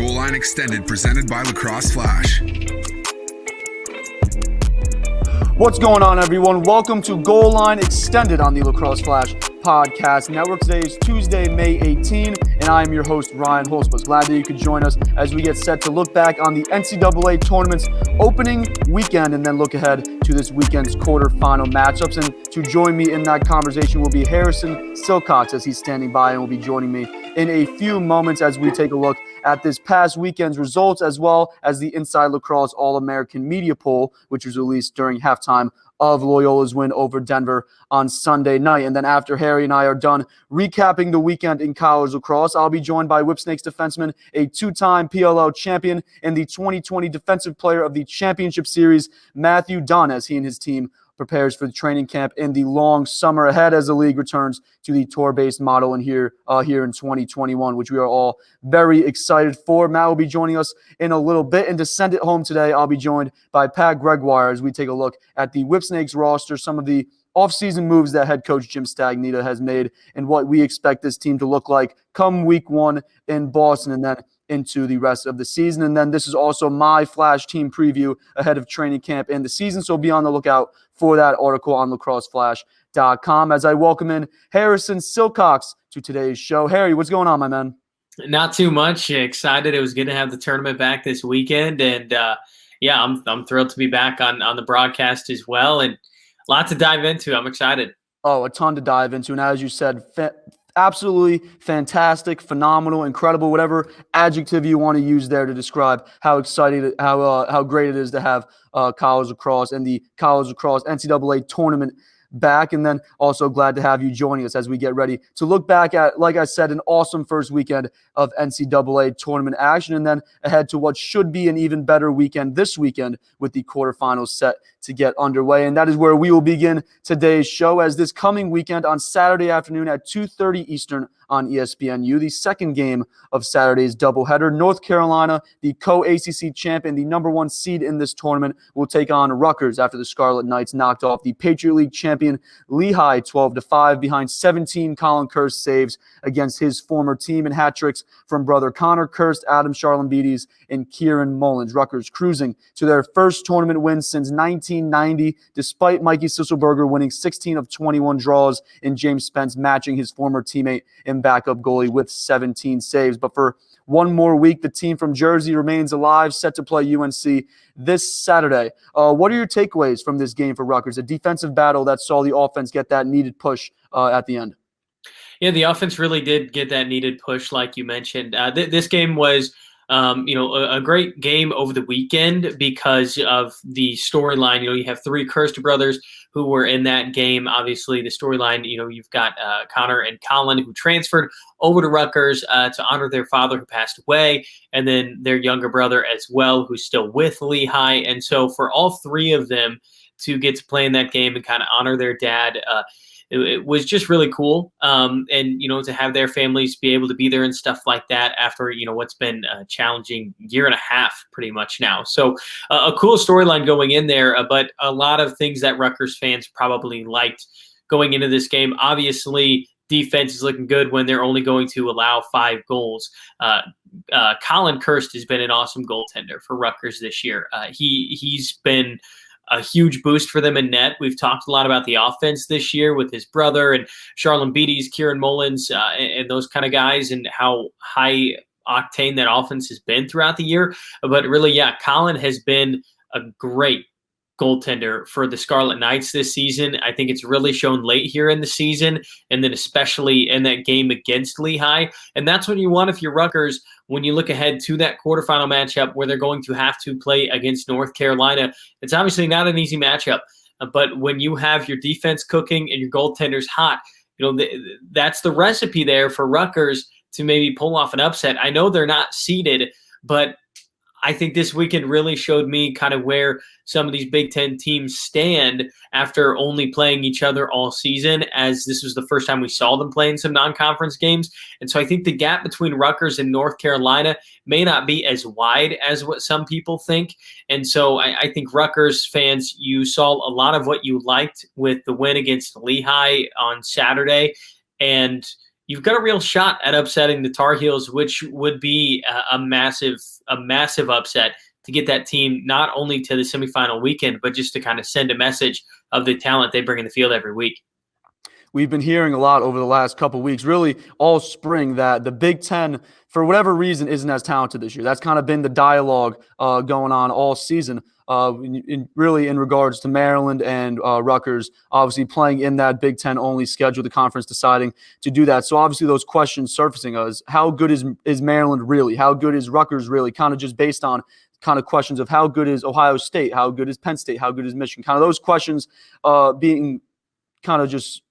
Goal Line Extended, presented by Lacrosse Flash. What's going on, everyone? Welcome to Goal Line Extended on the Lacrosse Flash Podcast Network. Today is Tuesday, May 18, and I am your host, Ryan Holzbus. Glad that you could join us as we get set to look back on the NCAA tournament's opening weekend and then look ahead to this weekend's quarterfinal matchups. And to join me in that conversation will be Harrison Silcox, as he's standing by and will be joining me in a few moments as we take a look at this past weekend's results, as well as the Inside Lacrosse All-American Media Poll, which was released during halftime of Loyola's win over Denver on Sunday night. And then after Harry and I are done recapping the weekend in college lacrosse, I'll be joined by Whipsnakes Defenseman, a two-time PLL champion and the 2020 Defensive Player of the Championship Series, Matthew Dunn, as he and his team prepares for the training camp in the long summer ahead as the league returns to the tour-based model here in 2021, which we are all very excited for. Matt will be joining us in a little bit, and to send it home today, I'll be joined by Pat Gregoire as we take a look at the Whipsnakes roster, some of the offseason moves that head coach Jim Stagnita has made, and what we expect this team to look like come week one in Boston, and then into the rest of the season. And then this is also my Flash team preview ahead of training camp and the season, so be on the lookout for that article on lacrosseflash.com as I welcome in Harrison Silcox to today's show. Harry, what's going on, my man? Not too much. Excited. It was good to have the tournament back this weekend, and I'm thrilled to be back on the broadcast as well, and a lot to dive into. I'm excited. Oh, a ton to dive into, and as you said, absolutely fantastic, phenomenal, incredible, whatever adjective you want to use there to describe how exciting, how great it is to have college lacrosse and the college lacrosse NCAA tournament back. And then also glad to have you joining us as we get ready to look back at, like I said, an awesome first weekend of NCAA tournament action, and then ahead to what should be an even better weekend this weekend with the quarterfinals set to get underway. And that is where we will begin today's show, as this coming weekend on Saturday afternoon at 2:30 Eastern on ESPNU, the second game of Saturday's doubleheader, North Carolina, the co-ACC champ and the number one seed in this tournament, will take on Rutgers after the Scarlet Knights knocked off the Patriot League champion Lehigh 12-5 behind 17 Colin Kirst saves against his former team, and hat tricks from brother Conor Kirst, Adam Charlambides, and Kieran Mullins. Rutgers cruising to their first tournament win since 1990, despite Mikey Sisselberger winning 16 of 21 draws and James Spence matching his former teammate and backup goalie with 17 saves. But for one more week, the team from Jersey remains alive, set to play UNC this Saturday. What are your takeaways from this game for Rutgers? A defensive battle that saw the offense get that needed push at the end. Yeah, the offense really did get that needed push, like you mentioned. This game was a great game over the weekend because of the storyline. You have three Kirst brothers who were in that game. Obviously, the storyline, you've got Connor and Colin, who transferred over to Rutgers to honor their father who passed away, and then their younger brother as well, who's still with Lehigh. And so for all three of them to get to play in that game and kind of honor their dad, it was just really cool. And, to have their families be able to be there and stuff like that after, what's been a challenging year and a half pretty much now. So a cool storyline going in there, but a lot of things that Rutgers fans probably liked going into this game. Obviously, defense is looking good when they're only going to allow 5 goals. Colin Kirst has been an awesome goaltender for Rutgers this year. He's been a huge boost for them in net. We've talked a lot about the offense this year with his brother and Charlambides, Kieran Mullins, and those kind of guys, and how high octane that offense has been throughout the year. But really, Colin has been a great goaltender for the Scarlet Knights this season. I think it's really shown late here in the season, and then especially in that game against Lehigh. And that's what you want if you're Rutgers when you look ahead to that quarterfinal matchup where they're going to have to play against North Carolina. It's obviously not an easy matchup, but when you have your defense cooking and your goaltenders hot, that's the recipe there for Rutgers to maybe pull off an upset. I know they're not seeded, but I think this weekend really showed me kind of where some of these Big Ten teams stand after only playing each other all season, as this was the first time we saw them playing some non-conference games. And so I think the gap between Rutgers and North Carolina may not be as wide as what some people think. And so I think Rutgers fans, you saw a lot of what you liked with the win against Lehigh on Saturday. And you've got a real shot at upsetting the Tar Heels, which would be a massive upset to get that team not only to the semifinal weekend, but just to kind of send a message of the talent they bring in the field every week. We've been hearing a lot over the last couple of weeks, really all spring, that the Big Ten, for whatever reason, isn't as talented this year. That's kind of been the dialogue going on all season, really in regards to Maryland and Rutgers, obviously playing in that Big Ten only schedule, the conference deciding to do that. So obviously those questions surfacing us, how good is Maryland really? How good is Rutgers really? Kind of just based on kind of questions of how good is Ohio State? How good is Penn State? How good is Michigan? Kind of those questions being kind of just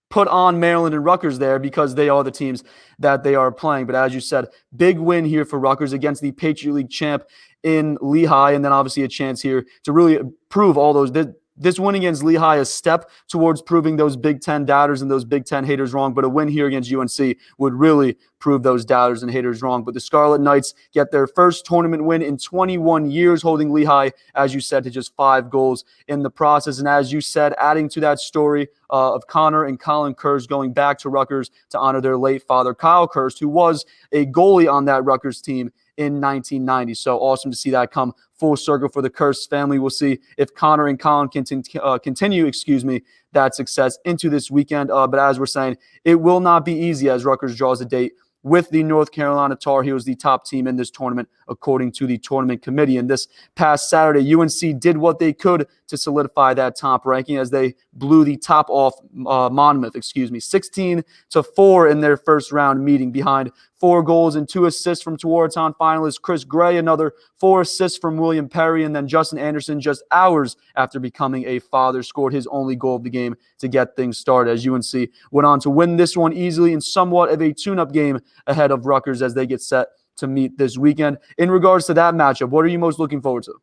put on Maryland and Rutgers there because they are the teams that they are playing. But as you said, big win here for Rutgers against the Patriot League champ in Lehigh, and then obviously a chance here to really prove all those. This win against Lehigh, a step towards proving those Big Ten doubters and those Big Ten haters wrong, but a win here against UNC would really prove those doubters and haters wrong. But the Scarlet Knights get their first tournament win in 21 years, holding Lehigh, as you said, to just 5 goals in the process. And as you said, adding to that story of Conor and Colin Kirst going back to Rutgers to honor their late father, Kyle Kirst, who was a goalie on that Rutgers team in 1990. So awesome to see that come full circle for the Kirst family. We'll see if Conor and Colin continue that success into this weekend. But as we're saying, it will not be easy as Rutgers draws a date with the North Carolina Tar Heels, the top team in this tournament, according to the tournament committee. And this past Saturday, UNC did what they could to solidify that top ranking as they blew the top off Monmouth, 16-4 in their first round meeting, behind 4 goals and 2 assists from Georgetown finalist Chris Gray, another 4 assists from William Perry, and then Justin Anderson, just hours after becoming a father, scored his only goal of the game to get things started, as UNC went on to win this one easily in somewhat of a tune-up game ahead of Rutgers as they get set to meet this weekend. In regards to that matchup, what are you most looking forward to?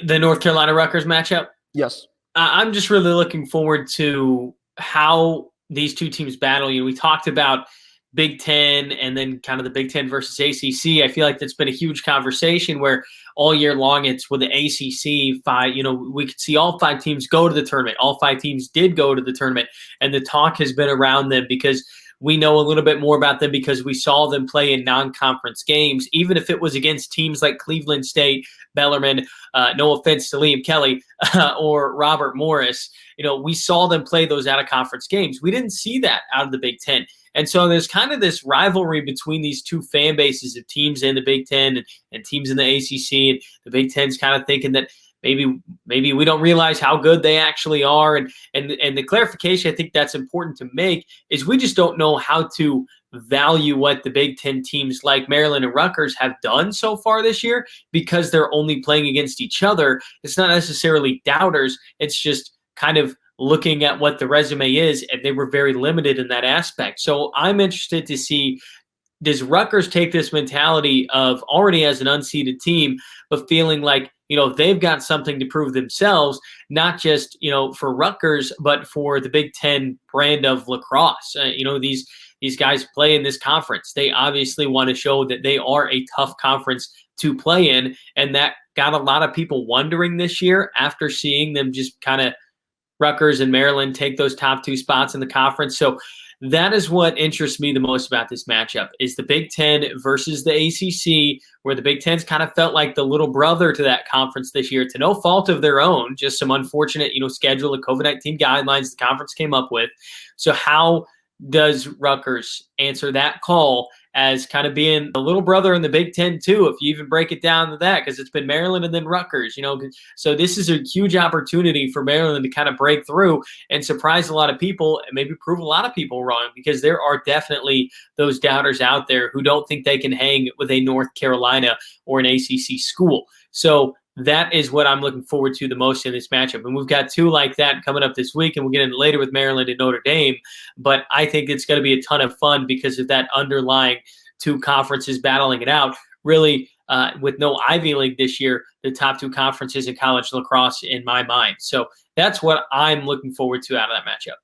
The North Carolina-Rutgers matchup? Yes. I'm just really looking forward to how these two teams battle. We talked about Big Ten and then kind of the Big Ten versus ACC. I feel like that's been a huge conversation where all year long it's with the ACC 5. We could see all 5 teams go to the tournament. All 5 teams did go to the tournament, and the talk has been around them because we know a little bit more about them because we saw them play in non-conference games, even if it was against teams like Cleveland State, Bellarmine, no offense to Liam Kelly, or Robert Morris. We saw them play those out-of-conference games. We didn't see that out of the Big Ten. And so there's kind of this rivalry between these two fan bases of teams in the Big Ten and teams in the ACC. And the Big Ten's kind of thinking that maybe we don't realize how good they actually are. And the clarification I think that's important to make is we just don't know how to value what the Big Ten teams like Maryland and Rutgers have done so far this year because they're only playing against each other. It's not necessarily doubters. It's just kind of looking at what the resume is, and they were very limited in that aspect. So I'm interested to see, does Rutgers take this mentality of already as an unseeded team, but feeling like, they've got something to prove themselves, not just, for Rutgers, but for the Big Ten brand of lacrosse. These guys play in this conference. They obviously want to show that they are a tough conference to play in, and that got a lot of people wondering this year after seeing them just kind of Rutgers and Maryland take those top 2 spots in the conference. So that is what interests me the most about this matchup is the Big Ten versus the ACC, where the Big Ten's kind of felt like the little brother to that conference this year, to no fault of their own, just some unfortunate, schedule and COVID-19 guidelines the conference came up with. So how does Rutgers answer that call as kind of being the little brother in the Big Ten too, if you even break it down to that, because it's been Maryland and then Rutgers, So this is a huge opportunity for Maryland to kind of break through and surprise a lot of people and maybe prove a lot of people wrong, because there are definitely those doubters out there who don't think they can hang with a North Carolina or an ACC school. So that is what I'm looking forward to the most in this matchup. And we've got 2 like that coming up this week, and we'll get into later with Maryland and Notre Dame. But I think it's going to be a ton of fun because of that underlying 2 conferences battling it out. Really, with no Ivy League this year, the top 2 conferences in college lacrosse in my mind. So that's what I'm looking forward to out of that matchup.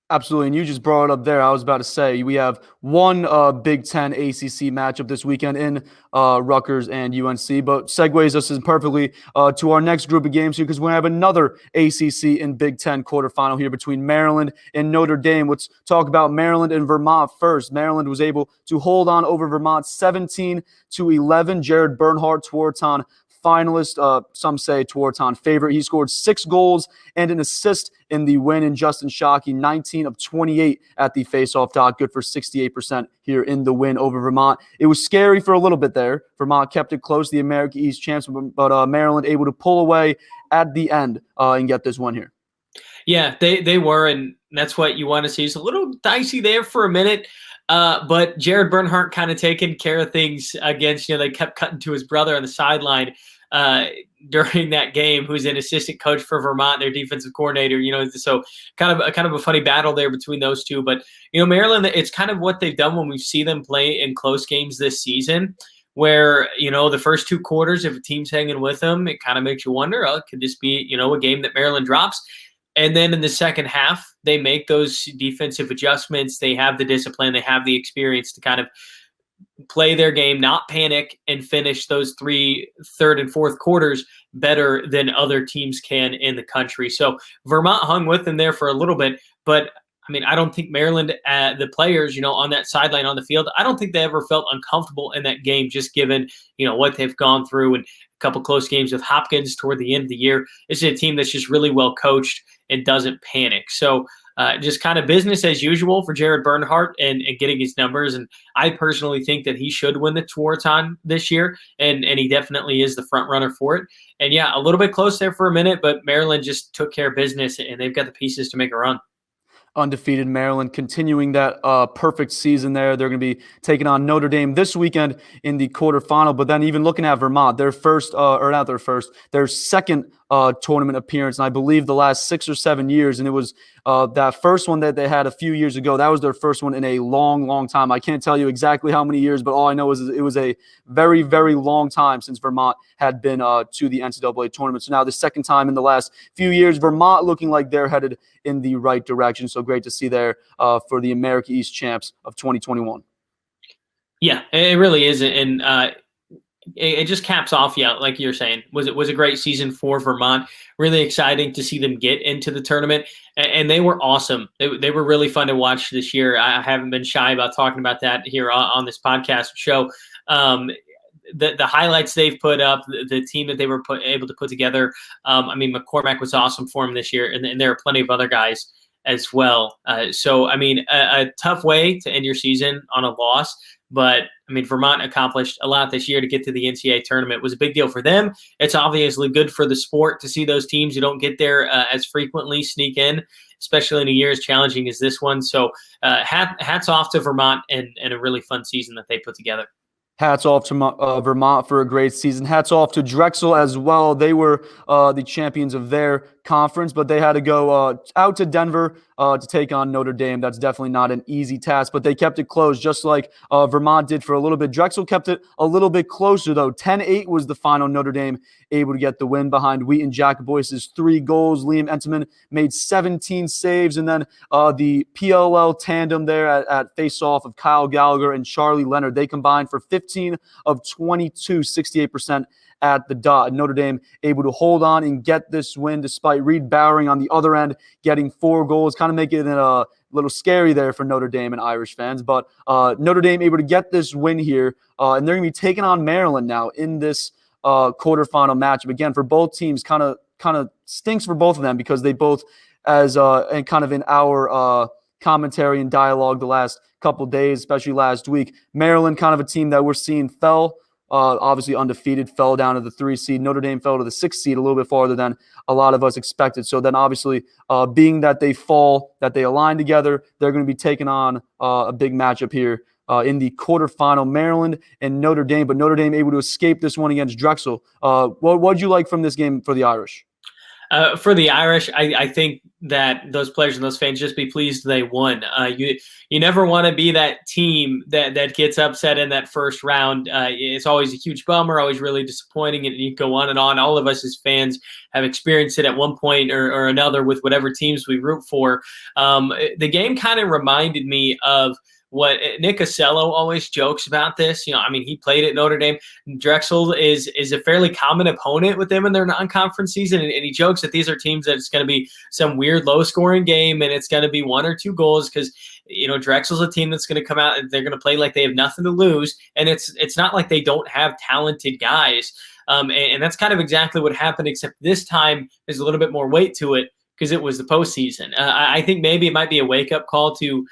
Absolutely, and you just brought it up there. I was about to say we have one Big Ten ACC matchup this weekend in Rutgers and UNC, but segues us in perfectly to our next group of games here because we're going to have another ACC and Big Ten quarterfinal here between Maryland and Notre Dame. Let's talk about Maryland and Vermont first. Maryland was able to hold on over Vermont 17-11. Jared Bernhardt, Tewaaraton finalist, some say Tewaaraton favorite. He scored 6 goals and an assist in the win, and Justin Shockey, 19 of 28 at the faceoff dot, good for 68% here in the win over Vermont. It was scary for a little bit there. Vermont kept it close, the America East champs, but Maryland able to pull away at the end and get this one here. Yeah, they were, and that's what you want to see. It's a little dicey there for a minute. But Jared Bernhardt kind of taking care of things against, they kept cutting to his brother on the sideline during that game, who's an assistant coach for Vermont, their defensive coordinator, so kind of a funny battle there between those two. But, Maryland, it's kind of what they've done when we see them play in close games this season, where, the first 2 quarters, if a team's hanging with them, it kind of makes you wonder, could this be, a game that Maryland drops? And then in the second half, they make those defensive adjustments. They have the discipline. They have the experience to kind of play their game, not panic, and finish those 3 third and fourth quarters better than other teams can in the country. So Vermont hung with them there for a little bit. But, I don't think Maryland, the players, on that sideline on the field, I don't think they ever felt uncomfortable in that game, just given, what they've gone through and a couple close games with Hopkins toward the end of the year. This is a team that's just really well coached and doesn't panic. So just kind of business as usual for Jared Bernhardt and getting his numbers. And I personally think that he should win the Tewaaraton this year, and he definitely is the front runner for it. And yeah, a little bit close there for a minute, but Maryland just took care of business, and they've got the pieces to make a run. Undefeated Maryland continuing that perfect season there. They're going to be taking on Notre Dame this weekend in the quarterfinal. But then even looking at Vermont, their second tournament appearance, and I believe the last 6 or 7 years. And it was that first one that they had a few years ago. That was their first one in a long, long time. I can't tell you exactly how many years, but all I know is it was a very, very long time since Vermont had been to the NCAA tournament. So now the second time in the last few years, Vermont looking like they're headed in the right direction. So great to see there for the America East champs of 2021. Yeah, it really is. And it just caps off, like you're saying, was a great season for Vermont. Really exciting to see them get into the tournament, and they were awesome. They were really fun to watch this year. I haven't been shy about talking about that here on this podcast show. The highlights they've put up, the team that they were able to put together. McCormack was awesome for them this year, and there are plenty of other guys as well. So a tough way to end your season on a loss. But, Vermont accomplished a lot this year to get to the NCAA tournament. It was a big deal for them. It's obviously good for the sport to see those teams who don't get there as frequently sneak in, especially in a year as challenging as this one. So hats off to Vermont and a really fun season that they put together. Hats off to Vermont for a great season. Hats off to Drexel as well. They were the champions of their conference, but they had to go out to Denver to take on Notre Dame. That's definitely not an easy task, but they kept it close, just like Vermont did for a little bit. Drexel kept it a little bit closer, though. 10-8 was the final. Notre Dame able to get the win behind Wheaton Jacoboyce's 3 goals. Liam Entenmann made 17 saves, and then the PLL tandem there at face-off of Kyle Gallagher and Charlie Leonard, they combined for 15 of 22, 68% at the dot. Notre Dame able to hold on and get this win despite Reed Bowering on the other end getting 4 goals, kind of making it a little scary there for Notre Dame and Irish fans. But Notre Dame able to get this win here, and they're going to be taking on Maryland now in this quarterfinal matchup. Again, for both teams, kind of stinks for both of them because they both, and kind of in our commentary and dialogue the last couple days, especially last week, Maryland kind of a team that we're seeing fell. Obviously undefeated, fell down to the 3 seed. Notre Dame fell to the 6 seed, a little bit farther than a lot of us expected. So then obviously being that they fall, that they align together, they're going to be taking on a big matchup here in the quarterfinal, Maryland and Notre Dame. But Notre Dame able to escape this one against Drexel. What did you like from this game for the Irish? For the Irish, I think that those players and those fans just be pleased they won. You never want to be that team that gets upset in that first round. It's always a huge bummer, always really disappointing, and you go on and on. All of us as fans have experienced it at one point or another with whatever teams we root for. The game kind of reminded me of what Nick Ocello always jokes about this. He played at Notre Dame. Drexel is a fairly common opponent with them in their non-conference season, and he jokes that these are teams that it's going to be some weird low-scoring game, and it's going to be 1 or 2 goals because Drexel's a team that's going to come out and they're going to play like they have nothing to lose, and it's not like they don't have talented guys. And that's kind of exactly what happened, except this time there's a little bit more weight to it, because it was the postseason. I think maybe it might be a wake-up call to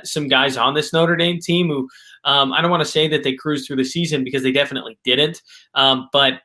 some guys on this Notre Dame team who I don't want to say that they cruised through the season, because they definitely didn't. But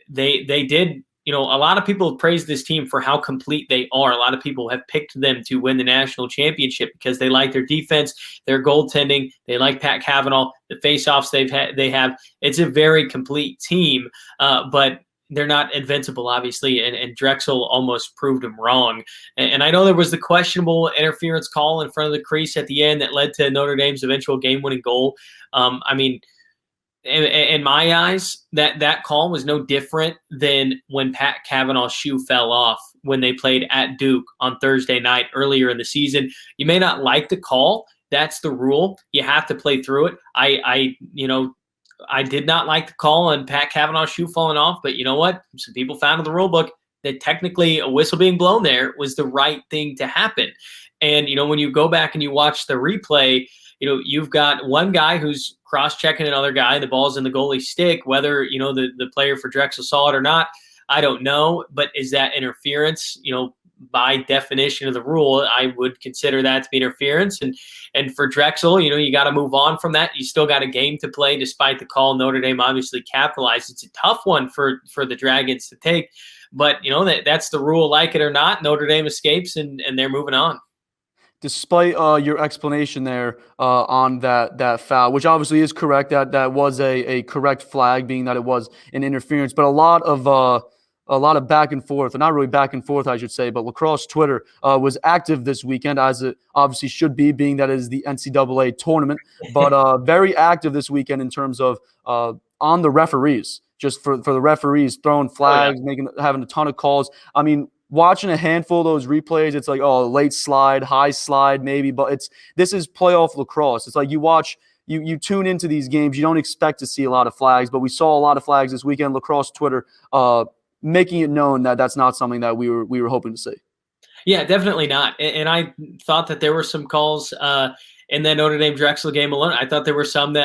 they did. A lot of people have praised this team for how complete they are. A lot of people have picked them to win the national championship because they like their defense, their goaltending, they like Pat Cavanaugh, the faceoffs they have. It's a very complete team, but they're not invincible, obviously, and Drexel almost proved them wrong. And I know there was the questionable interference call in front of the crease at the end that led to Notre Dame's eventual game-winning goal. In my eyes, that call was no different than when Pat Cavanaugh's shoe fell off when they played at Duke on Thursday night earlier in the season. You may not like the call. That's the rule. You have to play through it. I did not like the call on Pat Cavanaugh's shoe falling off, but you know what? Some people found in the rule book that technically a whistle being blown there was the right thing to happen. And, when you go back and you watch the replay, you've got one guy who's cross-checking another guy. The ball's in the goalie's stick. Whether, the player for Drexel saw it or not, I don't know. But is that interference? By definition of the rule, I would consider that to be interference. And for Drexel, you got to move on from that. You still got a game to play despite the call. Notre Dame obviously capitalized. It's a tough one for the Dragons to take. But, that's the rule, like it or not. Notre Dame escapes, and they're moving on. Despite your explanation there on that foul, which obviously is correct, that was a correct flag, being that it was an interference, but a lot of back and forth, or not really back and forth, I should say, but Lacrosse Twitter was active this weekend, as it obviously should be, being that it is the NCAA tournament, but very active this weekend in terms of on the referees, just for the referees throwing flags, having a ton of calls. Watching a handful of those replays, it's like, late slide, high slide, maybe, but this is playoff lacrosse. It's like you tune into these games, you don't expect to see a lot of flags, but we saw a lot of flags this weekend. Lacrosse Twitter making it known that that's not something that we were hoping to see. Yeah, definitely not. And I thought that there were some calls in that Notre Dame Drexel game alone. I thought there were some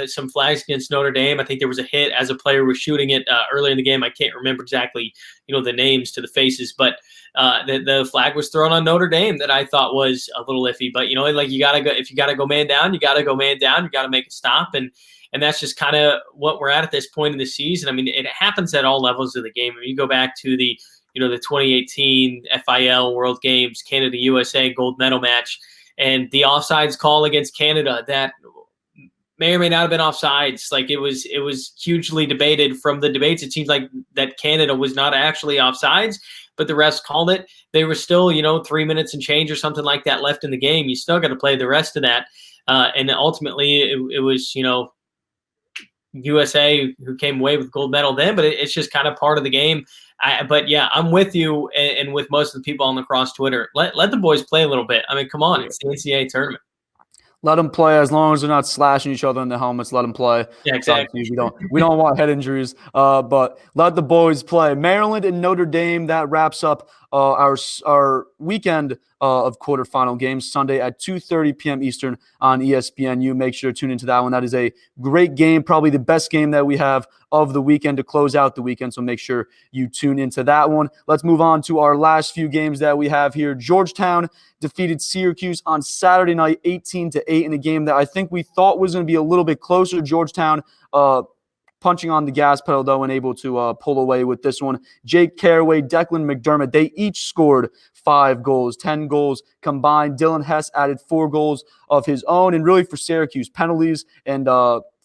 some flags against Notre Dame. I think there was a hit as a player was shooting it early in the game. I can't remember exactly, the names to the faces, but the flag was thrown on Notre Dame that I thought was a little iffy. But you gotta go, if you gotta go man down, you gotta go man down. You gotta make a stop, and that's just kind of what we're at this point in the season. It happens at all levels of the game. You go back to the the 2018 FIL World Games, Canada USA gold medal match, and the offsides call against Canada that may or may not have been offsides. Like it was hugely debated. From the debates, it seems like that Canada was not actually offsides, but the refs called it. They were still 3 minutes and change or something like that left in the game. You still got to play the rest of that, and ultimately it was USA who came away with gold medal then. But it's just kind of part of the game. But yeah, I'm with you and with most of the people on Lacrosse Twitter. Let the boys play a little bit. Come on, it's the NCAA tournament. Let them play, as long as they're not slashing each other in the helmets. Let them play. Yeah, exactly. We don't want head injuries. But let the boys play. Maryland and Notre Dame. That wraps up our weekend of quarterfinal games, Sunday at 2:30 p.m. Eastern on ESPNU. Make sure to tune into that one. That is a great game, probably the best game that we have of the weekend to close out the weekend. So make sure you tune into that one. Let's move on to our last few games that we have here. Georgetown defeated Syracuse on Saturday night, 18-8, in a game that I think we thought was going to be a little bit closer. Georgetown punching on the gas pedal, though, and able to pull away with this one. Jake Carraway, Declan McDermott, they each scored 5 goals, 10 goals combined. Dylan Hess added 4 goals of his own. And really for Syracuse, penalties and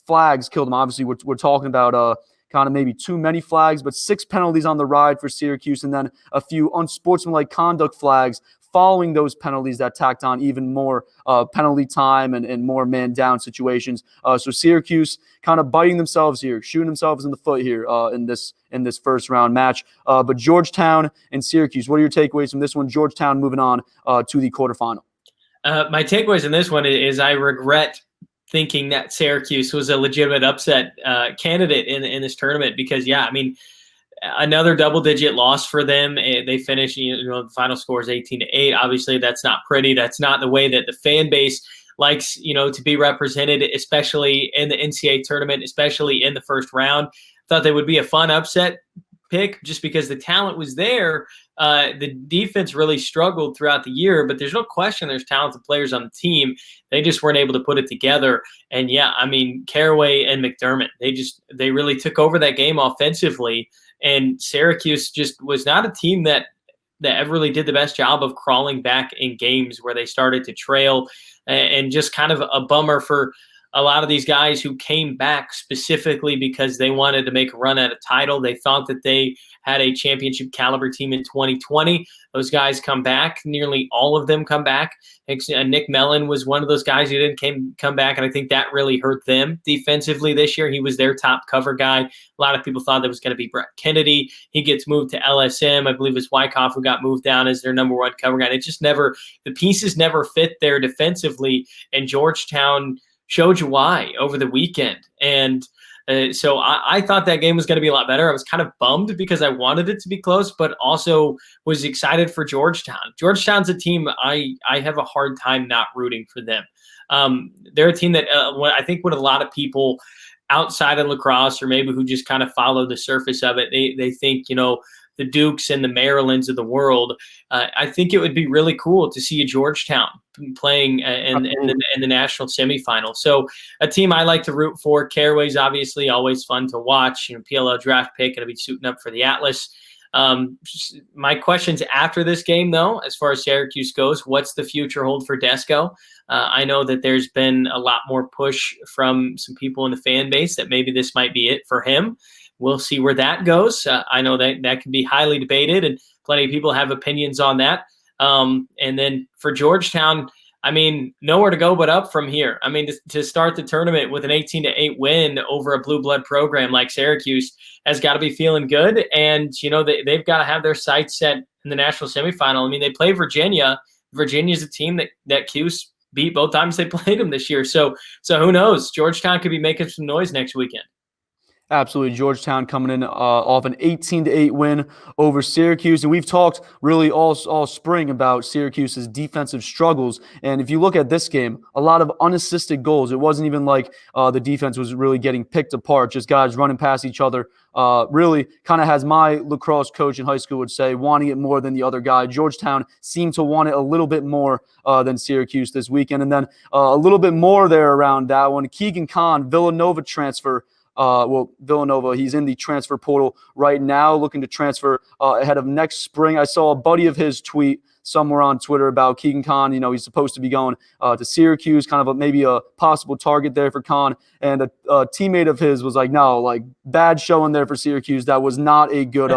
flags killed them. Obviously, we're talking about kind of maybe too many flags, but 6 penalties on the ride for Syracuse, and then a few unsportsmanlike conduct flags following those penalties that tacked on even more penalty time and more man down situations. So Syracuse kind of biting themselves here, shooting themselves in the foot here in this first round match. But Georgetown and Syracuse, what are your takeaways from this one? Georgetown moving on to the quarterfinal. My takeaways in this one is I regret thinking that Syracuse was a legitimate upset candidate in this tournament because, yeah, I mean, another double-digit loss for them. They finished, the final score is 18-8. Obviously, that's not pretty. That's not the way that the fan base likes, to be represented, especially in the NCAA tournament, especially in the first round. Thought they would be a fun upset pick just because the talent was there. The defense really struggled throughout the year, but there's no question there's talented players on the team. They just weren't able to put it together. And yeah, I mean, Caraway and McDermott, they really took over that game offensively. And Syracuse just was not a team that ever really did the best job of crawling back in games where they started to trail, and just kind of a bummer for a lot of these guys who came back specifically because they wanted to make a run at a title. They thought that they had a championship caliber team in 2020. Those guys come back. Nearly all of them come back. Nick Mellon was one of those guys who didn't come back, and I think that really hurt them defensively this year. He was their top cover guy. A lot of people thought that was going to be Brett Kennedy. He gets moved to LSM. I believe it's Wyckoff who got moved down as their number one cover guy. And it just never – the pieces never fit there defensively, and Georgetown – showed you why over the weekend. And so I thought that game was going to be a lot better. I was kind of bummed because I wanted it to be close, but also was excited for Georgetown. Georgetown's a team I have a hard time not rooting for them. They're a team that I think what a lot of people outside of lacrosse, or maybe who just kind of follow the surface of it, they think, the Dukes and the Marylands of the world. I think it would be really cool to see a Georgetown playing in the national semifinal. So a team I like to root for. Caraway's obviously always fun to watch. PLL draft pick, going to be suiting up for the Atlas. My questions after this game, though, as far as Syracuse goes, what's the future hold for Desko? I know that there's been a lot more push from some people in the fan base that maybe this might be it for him. We'll see where that goes. I know that can be highly debated, and plenty of people have opinions on that. And then for Georgetown, I mean, nowhere to go but up from here. I mean, to start the tournament with an 18-8 win over a blue blood program like Syracuse has got to be feeling good. And, they've got to have their sights set in the national semifinal. I mean, they play Virginia. Virginia's a team that Cuse beat both times they played them this year. So who knows? Georgetown could be making some noise next weekend. Absolutely. Georgetown coming in off an 18-8 win over Syracuse. And we've talked really all spring about Syracuse's defensive struggles. And if you look at this game, a lot of unassisted goals. It wasn't even like the defense was really getting picked apart, just guys running past each other. Really kind of has my lacrosse coach in high school would say, wanting it more than the other guy. Georgetown seemed to want it a little bit more than Syracuse this weekend. And then a little bit more there around that one. Keegan Kahn, Villanova transfer. Villanova, he's in the transfer portal right now, looking to transfer ahead of next spring. I saw a buddy of his tweet somewhere on Twitter about Keegan Kahn. He's supposed to be going to Syracuse, kind of maybe a possible target there for Kahn. And a teammate of his was like, no, like bad showing there for Syracuse. That was not a good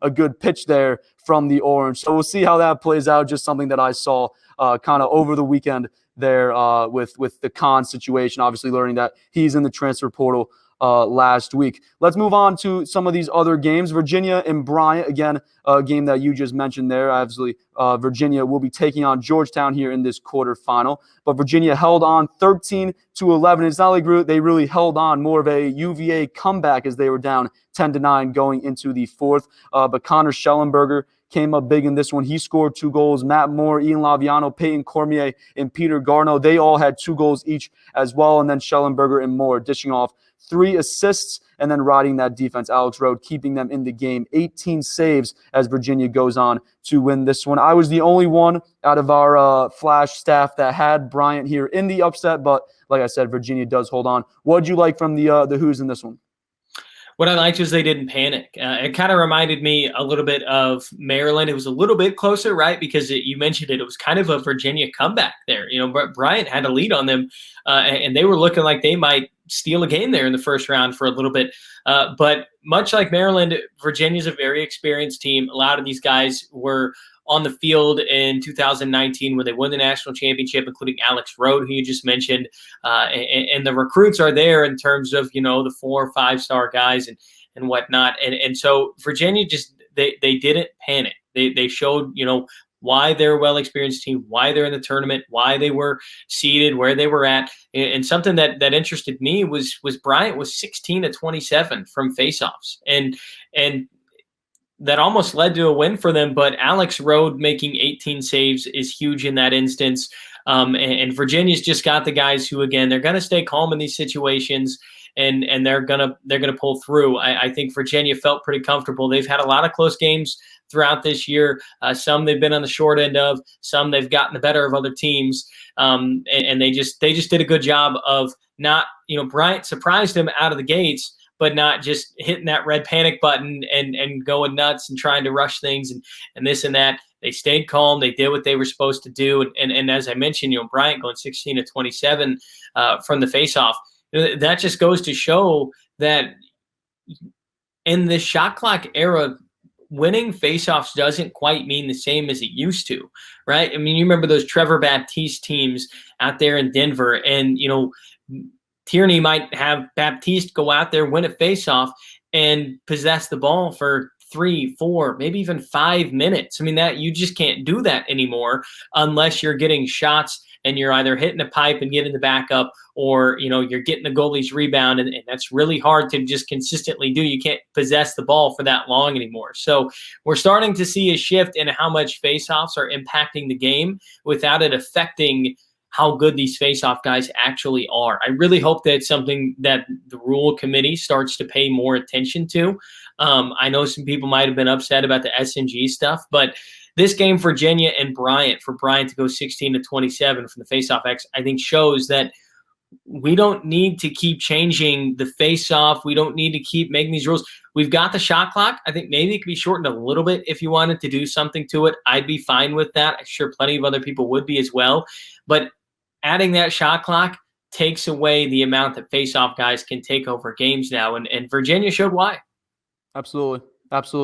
a good pitch there from the Orange. So we'll see how that plays out. Just something that I saw kind of over the weekend there with the Kahn situation, obviously learning that he's in the transfer portal last week. Let's move on to some of these other games. Virginia and Bryant, again, a game that you just mentioned there. Obviously, Virginia will be taking on Georgetown here in this quarterfinal. But Virginia held on 13-11. It's not like they really held on, more of a UVA comeback as they were down 10-9 going into the fourth. But Connor Schellenberger came up big in this one. He scored 2 goals. Matt Moore, Ian Laviano, Peyton Cormier, and Peter Garneau, they all had 2 goals each as well. And then Schellenberger and Moore dishing off 3 assists and then riding that defense. Alex Rode keeping them in the game. 18 saves as Virginia goes on to win this one. I was the only one out of our Flash staff that had Bryant here in the upset, but like I said, Virginia does hold on. What did you like from the Who's in this one? What I liked was they didn't panic. It kind of reminded me a little bit of Maryland. It was a little bit closer, right? Because you mentioned it. It was kind of a Virginia comeback there. Bryant had a lead on them, and they were looking like they might steal a game there in the first round for a little bit. But much like Maryland, Virginia's a very experienced team. A lot of these guys were on the field in 2019 when they won the national championship, including Alex Rode, who you just mentioned. And the recruits are there in terms of, the 4 or 5 star guys and whatnot. And so Virginia they didn't panic. They showed, why they're a well-experienced team, why they're in the tournament, why they were seeded, where they were at. And something that interested me was Bryant was 16-27 from faceoffs. And that almost led to a win for them, but Alex Rode making 18 saves is huge in that instance. And Virginia's just got the guys who, again, they're going to stay calm in these situations, and they're gonna pull through. I think Virginia felt pretty comfortable. They've had a lot of close games throughout this year. Some they've been on the short end of, some they've gotten the better of other teams. And they just did a good job of not, Bryant surprised him out of the gates, but not just hitting that red panic button and going nuts and trying to rush things and this and that. They stayed calm. They did what they were supposed to do. And as I mentioned, Bryant going 16-27 from the faceoff. That just goes to show that in this shot clock era, winning faceoffs doesn't quite mean the same as it used to, right? I mean, you remember those Trevor Baptiste teams out there in Denver, and Tierney might have Baptiste go out there, win a faceoff, and possess the ball for 3, 4, maybe even 5 minutes. I mean, that you just can't do that anymore unless you're getting shots and you're either hitting a pipe and getting the backup, or you're getting the goalie's rebound, and that's really hard to just consistently do. You can't possess the ball for that long anymore. So we're starting to see a shift in how much faceoffs are impacting the game without it affecting how good these faceoff guys actually are. I really hope that it's something that the rule committee starts to pay more attention to. I know some people might have been upset about the SNG stuff, but this game, Virginia and Bryant, for Bryant to go 16-27 from the faceoff X, I think shows that we don't need to keep changing the faceoff. We don't need to keep making these rules. We've got the shot clock. I think maybe it could be shortened a little bit if you wanted to do something to it. I'd be fine with that. I'm sure plenty of other people would be as well. But adding that shot clock takes away the amount that faceoff guys can take over games now, and Virginia showed why. Absolutely.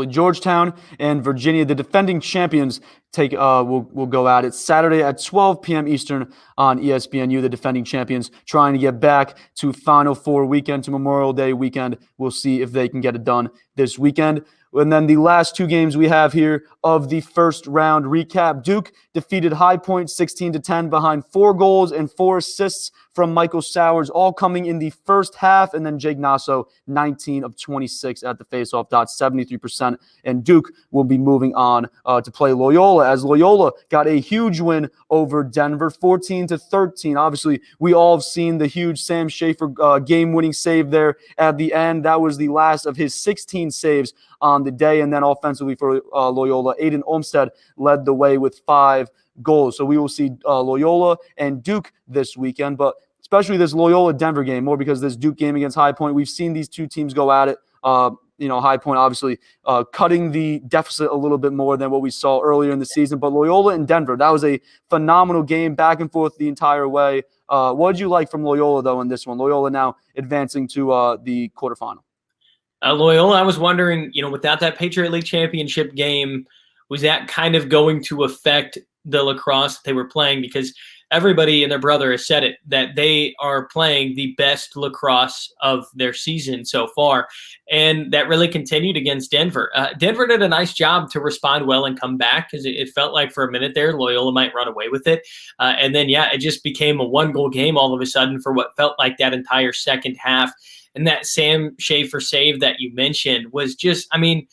Georgetown and Virginia, the defending champions, will go at it Saturday at 12 p.m. Eastern on ESPNU. The defending champions trying to get back to Final Four weekend, to Memorial Day weekend. We'll see if they can get it done this weekend. And then the last 2 games we have here of the first round recap. Duke defeated High Point 16-10 behind 4 goals and 4 assists from Michael Sowers, all coming in the first half. And then Jake Nasso, 19 of 26 at the faceoff dot, 73%. And Duke will be moving on to play Loyola, as Loyola got a huge win over Denver, 14-13. Obviously, we all have seen the huge Sam Schaefer game-winning save there at the end. That was the last of his 16 saves on the day. And then offensively for Loyola, Aiden Olmstead led the way with 5 goals. So we will see Loyola and Duke this weekend, but especially this Loyola-Denver game, more because this Duke game against High Point, we've seen these 2 teams go at it. High Point obviously cutting the deficit a little bit more than what we saw earlier in the season, but Loyola and Denver, that was a phenomenal game, back and forth the entire way. What did you like from Loyola, though, in this one? Loyola now advancing to the quarterfinal. Loyola, I was wondering, without that Patriot League championship game, was that kind of going to affect the lacrosse that they were playing? Because everybody and their brother has said it, that they are playing the best lacrosse of their season so far. And that really continued against Denver. Denver did a nice job to respond well and come back, because it felt like for a minute there, Loyola might run away with it. And then, it just became a 1-goal game all of a sudden for what felt like that entire second half. And that Sam Schaefer save that you mentioned was just, I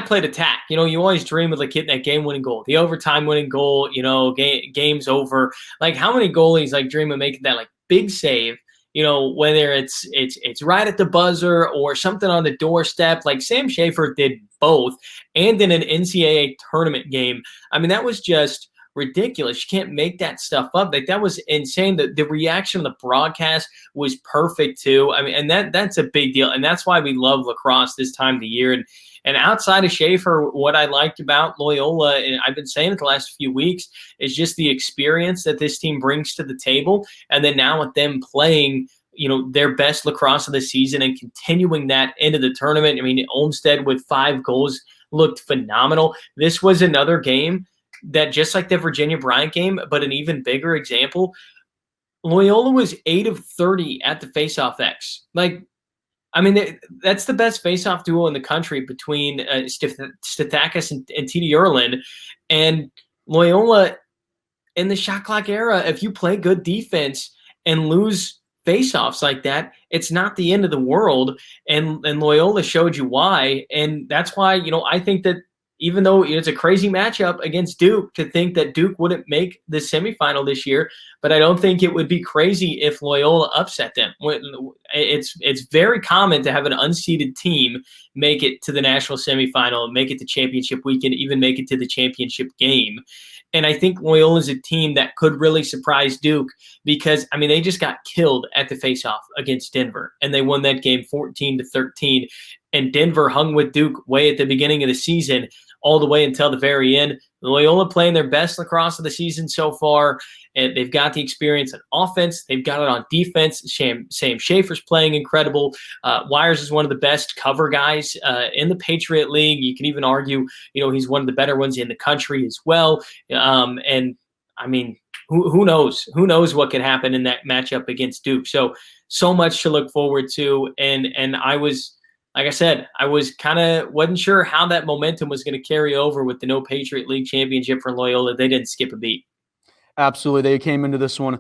played attack. You always dream of getting that game-winning goal, the overtime-winning goal. Game's over. How many goalies dream of making that big save? Whether it's right at the buzzer or something on the doorstep. Sam Schaefer did both, and in an NCAA tournament game. That was just ridiculous. You can't make that stuff up. Like, that was insane. The reaction of the broadcast was perfect too. I mean, and that's a big deal. And that's why we love lacrosse this time of the year. And outside of Schaefer, what I liked about Loyola, and I've been saying it the last few weeks, is just the experience that this team brings to the table. And then now with them playing, their best lacrosse of the season and continuing that into the tournament. I mean, Olmsted with 5 goals looked phenomenal. This was another game that, just like the Virginia Bryant game, but an even bigger example, Loyola was 8 of 30 at the faceoff X. Like, I mean, that's the best faceoff duo in the country between Stathakis and T.D. Erlin. And Loyola, in the shot clock era, if you play good defense and lose faceoffs like that, it's not the end of the world. And Loyola showed you why. And that's why, I think that even though it's a crazy matchup against Duke, to think that Duke wouldn't make the semifinal this year, but I don't think it would be crazy if Loyola upset them. It's very common to have an unseeded team make it to the national semifinal, make it to championship weekend, even make it to the championship game. And I think Loyola is a team that could really surprise Duke because, I mean, they just got killed at the faceoff against Denver, and they won that game 14-13. And Denver hung with Duke way at the beginning of the season, all the way until the very end. Loyola playing their best lacrosse of the season so far, and they've got the experience on offense. They've got it on defense. Sam Schaefer's playing incredible. Wires is one of the best cover guys in the Patriot League. You can even argue, he's one of the better ones in the country as well. And I mean, who knows? Who knows what could happen in that matchup against Duke? So much to look forward to. And I was, like I said, I wasn't sure how that momentum was going to carry over with the No Patriot League championship for Loyola. They didn't skip a beat. Absolutely. They came into this one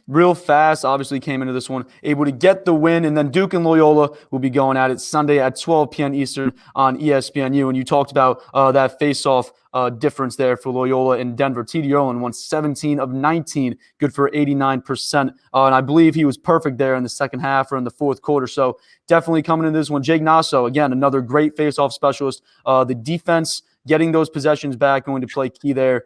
real fast, obviously came into this one able to get the win, and then Duke and Loyola will be going at it Sunday at 12 p.m. Eastern on ESPNU. And you talked about that face-off difference there for Loyola in Denver. T.D. Erlin won 17 of 19, good for 89%. And I believe he was perfect there in the second half or in the fourth quarter. So definitely coming into this one. Jake Nasso, again, another great face-off specialist. The defense, getting those possessions back, going to play key there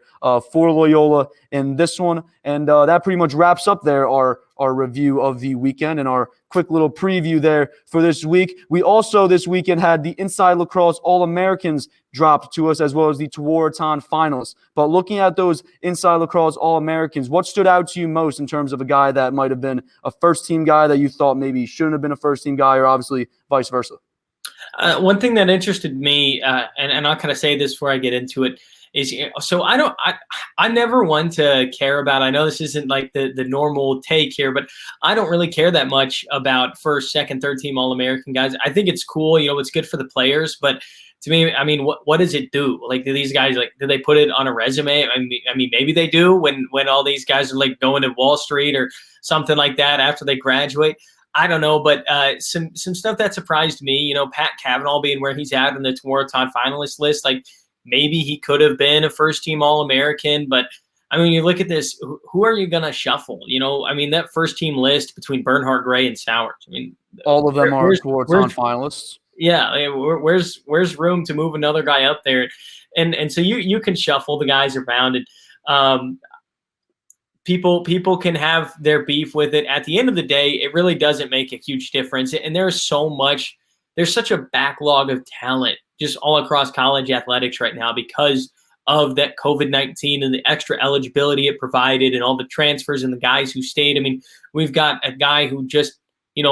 for Loyola in this one. And that pretty much wraps up there our review of the weekend and our quick little preview there for this week. We also this weekend had the Inside Lacrosse All-Americans dropped to us, as well as the Tewaaraton finalists. But looking at those Inside Lacrosse All-Americans, what stood out to you most in terms of a guy that might have been a first-team guy that you thought maybe shouldn't have been a first-team guy, or obviously vice versa? One thing that interested me, and I'll kind of say this before I get into it, is so I never want to care about, I know this isn't like the normal take here, but I don't really care that much about first, second, third team All-American guys. I think it's cool, it's good for the players, but to me, I mean, what does it do? Like, do these guys, like, do they put it on a resume? I mean, maybe they do when all these guys are like going to Wall Street or something like that after they graduate. I don't know, but some stuff that surprised me, Pat Cavanaugh being where he's at in the Tewaaraton finalist list, like maybe he could have been a first-team All-American, but I mean, you look at this, who are you going to shuffle? I mean, that first-team list between Bernhardt, Gray, and Sowers, I mean, all of them are Tewaaraton finalists. Yeah, I mean, where's room to move another guy up there? And so you can shuffle the guys around, and People can have their beef with it. At the end of the day, it really doesn't make a huge difference. And there's such a backlog of talent just all across college athletics right now because of that COVID-19 and the extra eligibility it provided and all the transfers and the guys who stayed. I mean, we've got a guy who just,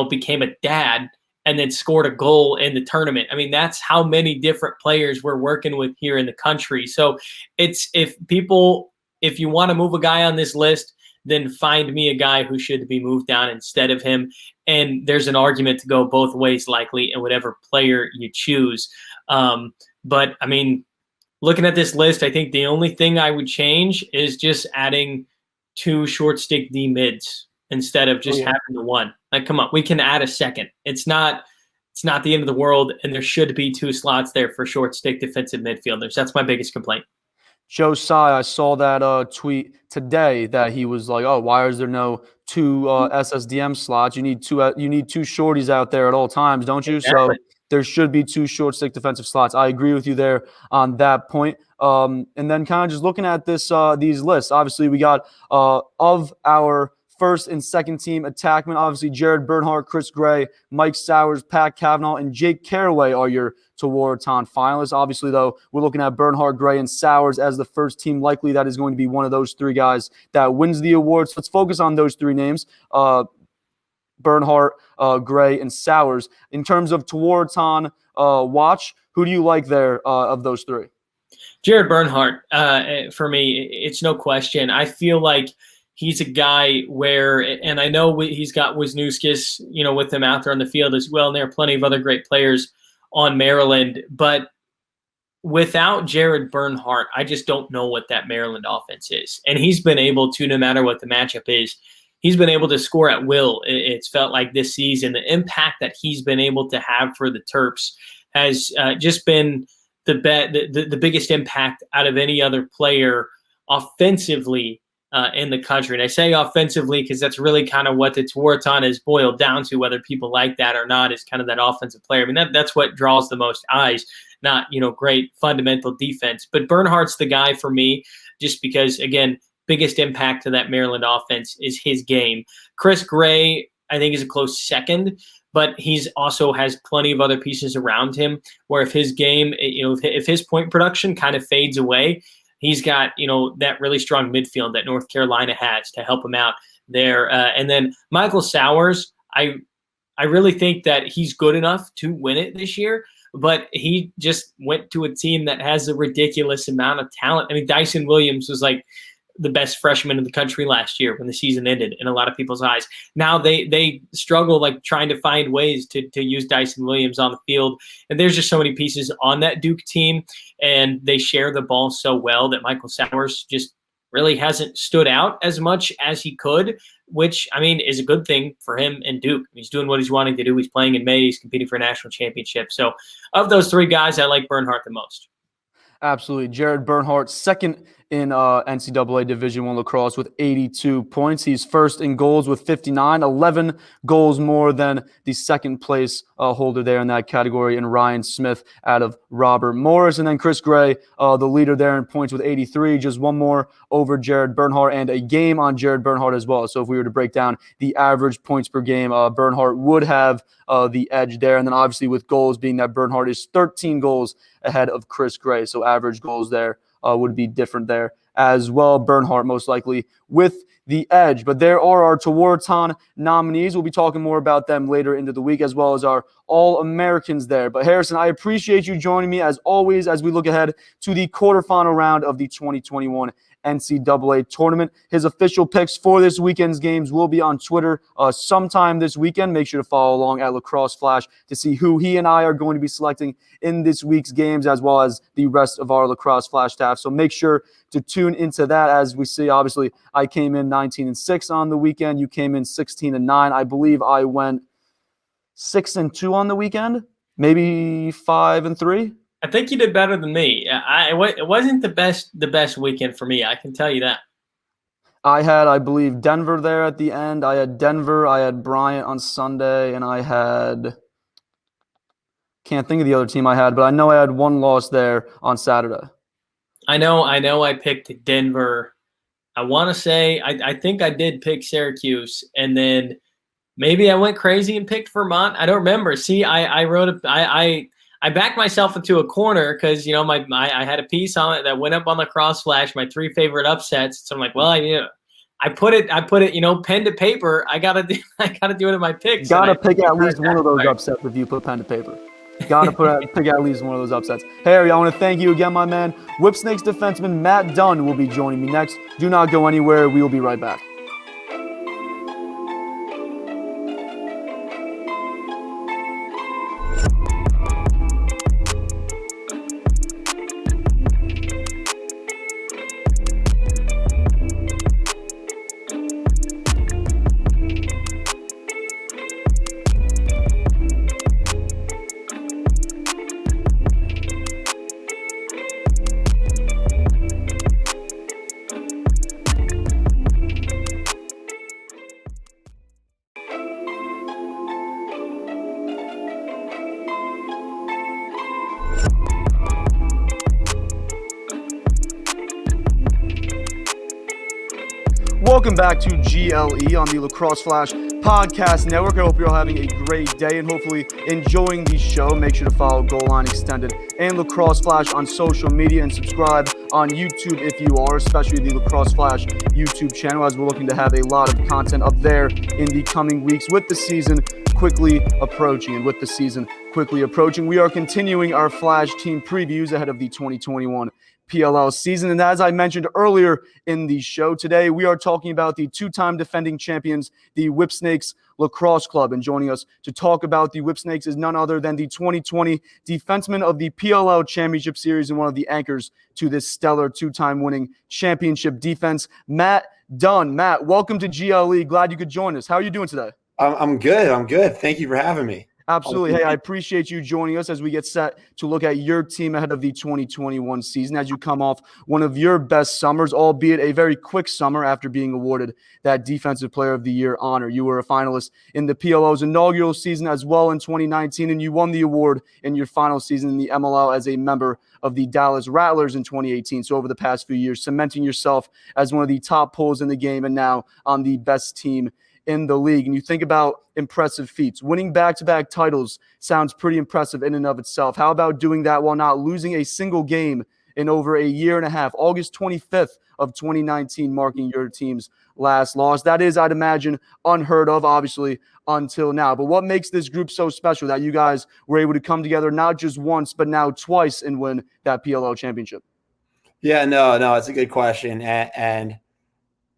became a dad and then scored a goal in the tournament. I mean, that's how many different players we're working with here in the country. So if you want to move a guy on this list, then find me a guy who should be moved down instead of him. And there's an argument to go both ways likely in whatever player you choose. But, I mean, looking at this list, I think the only thing I would change is just adding 2 short stick D mids instead of just having the one. Like, come on, we can add a second. It's not the end of the world, and there should be 2 slots there for short stick defensive midfielders. That's my biggest complaint. Joe Tsai, I saw that tweet today that he was like, "Oh, why is there no 2 SSDM slots? You need 2 shorties out there at all times, don't you?" Exactly. So there should be 2 short stick defensive slots. I agree with you there on that point. And then kind of just looking at these lists, obviously we got of our first and second team attackmen, obviously Jared Bernhardt, Chris Gray, Mike Sowers, Pat Cavanaugh, and Jake Caraway are your Tewaaraton finalists. Obviously, though, we're looking at Bernhardt, Gray, and Sowers as the first team. Likely that is going to be one of those 3 guys that wins the awards. Let's focus on those 3 names. Bernhardt, Gray, and Sowers. In terms of Tewaaraton watch, who do you like there of those 3? Jared Bernhardt, for me, it's no question. I feel like he's a guy where, and I know he's got Wisniewskis, with him out there on the field as well, and there are plenty of other great players on Maryland, but without Jared Bernhardt, I just don't know what that Maryland offense is. And he's been able to, no matter what the matchup is, he's been able to score at will. It's felt like this season, the impact that he's been able to have for the Terps has just been the biggest impact out of any other player offensively in the country. And I say offensively because that's really kind of what the Tewaaraton is boiled down to, whether people like that or not, is kind of that offensive player. I mean, that's what draws the most eyes, not, great fundamental defense. But Bernhardt's the guy for me just because, again, biggest impact to that Maryland offense is his game. Chris Gray, I think, is a close second, but he's also has plenty of other pieces around him where if his game, if his point production kind of fades away, he's got, that really strong midfield that North Carolina has to help him out there. And then Michael Sowers, I really think that he's good enough to win it this year, but he just went to a team that has a ridiculous amount of talent. I mean, Dyson Williams was like the best freshman in the country last year when the season ended in a lot of people's eyes. Now they struggle like trying to find ways to use Dyson Williams on the field. And there's just so many pieces on that Duke team, and they share the ball so well that Michael Sowers just really hasn't stood out as much as he could, which, I mean, is a good thing for him and Duke. He's doing what he's wanting to do. He's playing in May. He's competing for a national championship. So of those 3 guys, I like Bernhardt the most. Absolutely. Jared Bernhardt, second in NCAA Division I lacrosse with 82 points. He's first in goals with 59, 11 goals more than the second place holder there in that category, and Ryan Smith out of Robert Morris. And then Chris Gray, the leader there in points with 83, just 1 more over Jared Bernhardt and a game on Jared Bernhardt as well. So if we were to break down the average points per game, Bernhardt would have the edge there. And then obviously with goals being that Bernhardt is 13 goals ahead of Chris Gray. So average goals there would be different there as well. Bernhardt most likely with the edge. But there are our Tewaaraton nominees. We'll be talking more about them later into the week, as well as our All-Americans there. But Harrison, I appreciate you joining me as always as we look ahead to the quarterfinal round of the 2021 NCAA tournament. His official picks for this weekend's games will be on Twitter sometime this weekend. Make sure to follow along at Lacrosse Flash to see who he and I are going to be selecting in this week's games, as well as the rest of our Lacrosse Flash staff. So make sure to tune into that. As we see, obviously, I came in 19-6 on the weekend. You came in 16-9. I believe I went 6-2 on the weekend, maybe 5-3. I think you did better than me. It wasn't the best weekend for me. I can tell you that. I had, I believe, Denver there at the end. I had Denver. I had Bryant on Sunday, and I had can't think of the other team I had, but I know I had 1 loss there on Saturday. I know. I picked Denver. I want to say I think I did pick Syracuse, and then maybe I went crazy and picked Vermont. I don't remember. See, I backed myself into a corner because, I had a piece on it that went up on Lacrosse Flash, my 3 favorite upsets. So I'm like, well, I put it, pen to paper. I gotta do it in my picks. Gotta pick at least one of those upsets if you put pen to paper. Gotta pick at least one of those upsets. Harry, I want to thank you again, my man. Whipsnakes defenseman Matt Dunn will be joining me next. Do not go anywhere. We will be right back. Welcome back to GLE on the Lacrosse Flash Podcast Network. I hope you're all having a great day and hopefully enjoying the show. Make sure to follow Goal Line Extended and Lacrosse Flash on social media and subscribe on YouTube if you are, especially the Lacrosse Flash YouTube channel, as we're looking to have a lot of content up there in the coming weeks with the season quickly approaching. And with the season quickly approaching, we are continuing our Flash team previews ahead of the 2021 PLL season. And as I mentioned earlier in the show today, we are talking about the two-time defending champions, the Whipsnakes Lacrosse Club. And joining us to talk about the Whipsnakes is none other than the 2020 Defenseman of the PLL Championship Series and one of the anchors to this stellar two-time winning championship defense, Matt Dunn. Matt, welcome to GLE. Glad you could join us. How are you doing today? I'm good. Thank you for having me. Absolutely. Hey, I appreciate you joining us as we get set to look at your team ahead of the 2021 season as you come off one of your best summers, albeit a very quick summer after being awarded that Defensive Player of the Year honor. You were a finalist in the PLL's inaugural season as well in 2019, and you won the award in your final season in the MLL as a member of the Dallas Rattlers in 2018. So over the past few years, cementing yourself as one of the top pulls in the game and now on the best team in the league. And you think about impressive feats. Winning back-to-back titles sounds pretty impressive in and of itself. How about doing that while not losing a single game in over a year and a half? August 25th of 2019 marking your team's last loss. That is, I'd imagine, unheard of, obviously, until now. But what makes this group so special that you guys were able to come together not just once, but now twice and win that PLL championship? Yeah, no, it's a good question. And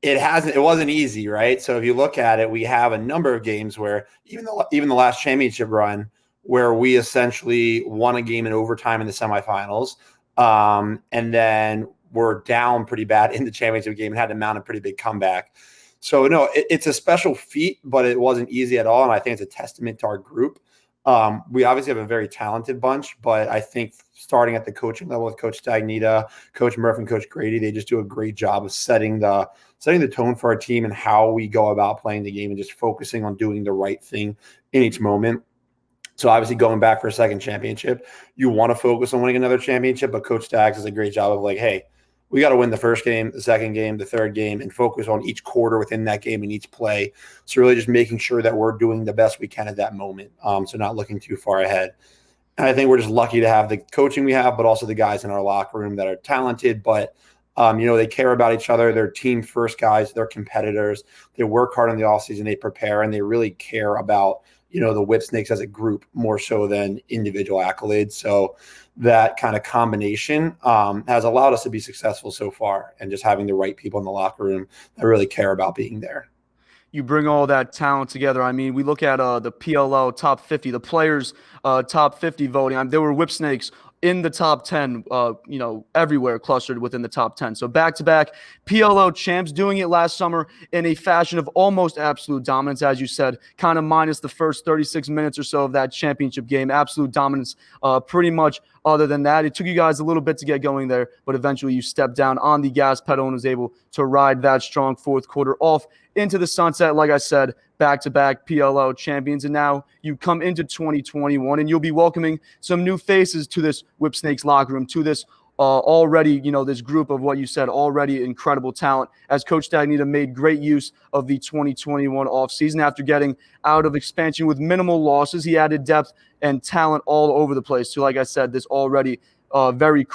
it wasn't easy, right? So if you look at it, we have a number of games where even the last championship run where we essentially won a game in overtime in the semifinals, and then we're down pretty bad in the championship game and had to mount a pretty big comeback. So no, it's a special feat, but it wasn't easy at all, and I think it's a testament to our group. We obviously have a very talented bunch, but I think starting at the coaching level with Coach Stagnita, Coach Murphy, and Coach Grady, they just do a great job of setting the tone for our team and how we go about playing the game and just focusing on doing the right thing in each moment. So obviously going back for a second championship, you want to focus on winning another championship, but Coach Staggs does a great job of like, hey, we got to win the first game, the second game, the third game, and focus on each quarter within that game and each play. So really just making sure that we're doing the best we can at that moment. So not looking too far ahead. And I think we're just lucky to have the coaching we have, but also the guys in our locker room that are talented, but they care about each other. They're team first guys. They're competitors. They work hard in the offseason. They prepare, and they really care about, the Whipsnakes as a group more so than individual accolades. So that kind of combination has allowed us to be successful so far, and just having the right people in the locker room that really care about being there. You bring all that talent together. I mean, we look at the PLL top 50, the players' top 50 voting. There were Whipsnakes in the top 10, everywhere clustered within the top 10. So back-to-back PLL champs, doing it last summer in a fashion of almost absolute dominance, as you said, kind of minus the first 36 minutes or so of that championship game. Absolute dominance pretty much. Other than that, it took you guys a little bit to get going there, but eventually you stepped down on the gas pedal and was able to ride that strong fourth quarter off into the sunset. Like I said, back-to-back PLL champions, and now you come into 2021 and you'll be welcoming some new faces to this Whipsnakes locker room, to this already, this group of what you said, already incredible talent, as Coach Stagnita made great use of the 2021 offseason. After getting out of expansion with minimal losses, he added depth and talent all over the place. So like I said, this already very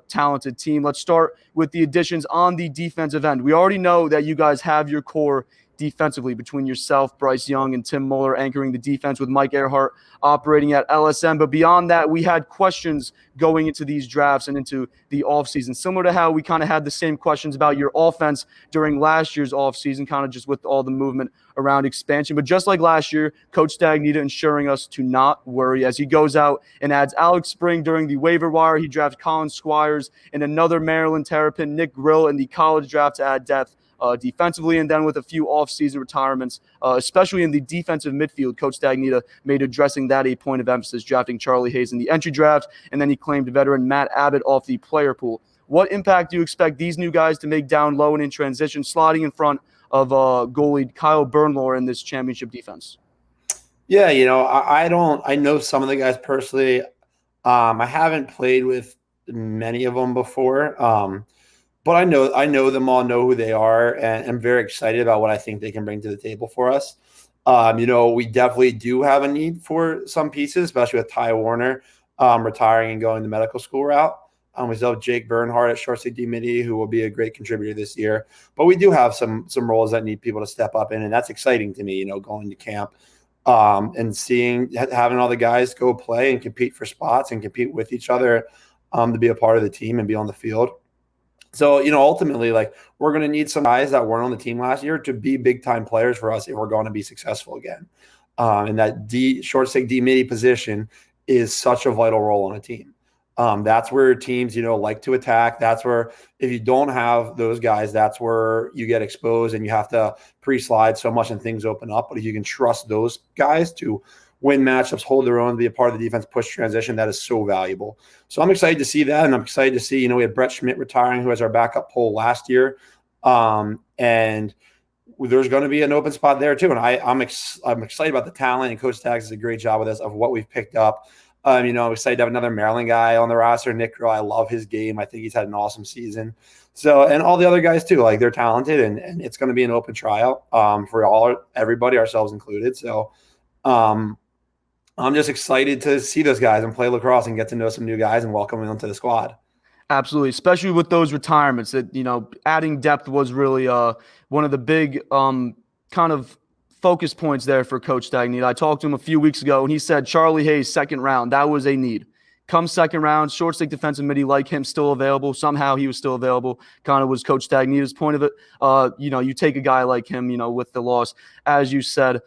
talented team. Let's start with the additions on the defensive end. We already know that you guys have your core defensively between yourself, Bryce Young, and Tim Muller anchoring the defense with Mike Earhart operating at LSM. But beyond that, we had questions going into these drafts and into the offseason, similar to how we kind of had the same questions about your offense during last year's offseason, kind of just with all the movement around expansion. But just like last year, Coach Stagnita ensuring us to not worry as he goes out and adds Alex Spring during the waiver wire. He drafts Colin Squires and another Maryland Terrapin, Nick Grill, in the college draft to add depth defensively, and then with a few off-season retirements, especially in the defensive midfield. Coach Stagnita made addressing that a point of emphasis, drafting Charlie Hayes in the entry draft, and then he claimed veteran Matt Abbott off the player pool. What impact do you expect these new guys to make down low and in transition, slotting in front of goalie Kyle Bernhardt in this championship defense? Yeah, I know some of the guys personally. I haven't played with many of them before. but I know them all, know who they are, and I'm very excited about what I think they can bring to the table for us. We definitely do have a need for some pieces, especially with Ty Warner retiring and going the medical school route. We still have Jake Bernhardt at short stick D-midi, who will be a great contributor this year. But we do have some roles that need people to step up in, and that's exciting to me, going to camp and having all the guys go play and compete for spots and compete with each other to be a part of the team and be on the field. So, ultimately, we're going to need some guys that weren't on the team last year to be big-time players for us if we're going to be successful again. And that short stick D-midi position is such a vital role on a team. That's where teams, like to attack. That's where, if you don't have those guys, that's where you get exposed and you have to pre-slide so much and things open up. But if you can trust those guys to win matchups, hold their own, be a part of the defense, push transition, that is so valuable. So I'm excited to see that. And I'm excited to see, we had Brett Schmidt retiring, who was our backup pole last year. And there's going to be an open spot there too. And I'm excited about the talent, and Coach Staggs does a great job with us of what we've picked up. I'm excited to have another Maryland guy on the roster, Nick Grill. I love his game. I think he's had an awesome season. So, and all the other guys too, they're talented, and it's going to be an open trial for everybody, ourselves included. So, I'm just excited to see those guys and play lacrosse and get to know some new guys and welcome them to the squad. Absolutely, especially with those retirements. That adding depth was really one of the big kind of focus points there for Coach Staggs. I talked to him a few weeks ago, and he said Charlie Hayes, second round, that was a need. Come second round, short stick defensive midi like him still available. Somehow he was still available. Kind of was Coach Staggs' point of it. You take a guy like him, with the loss, as you said,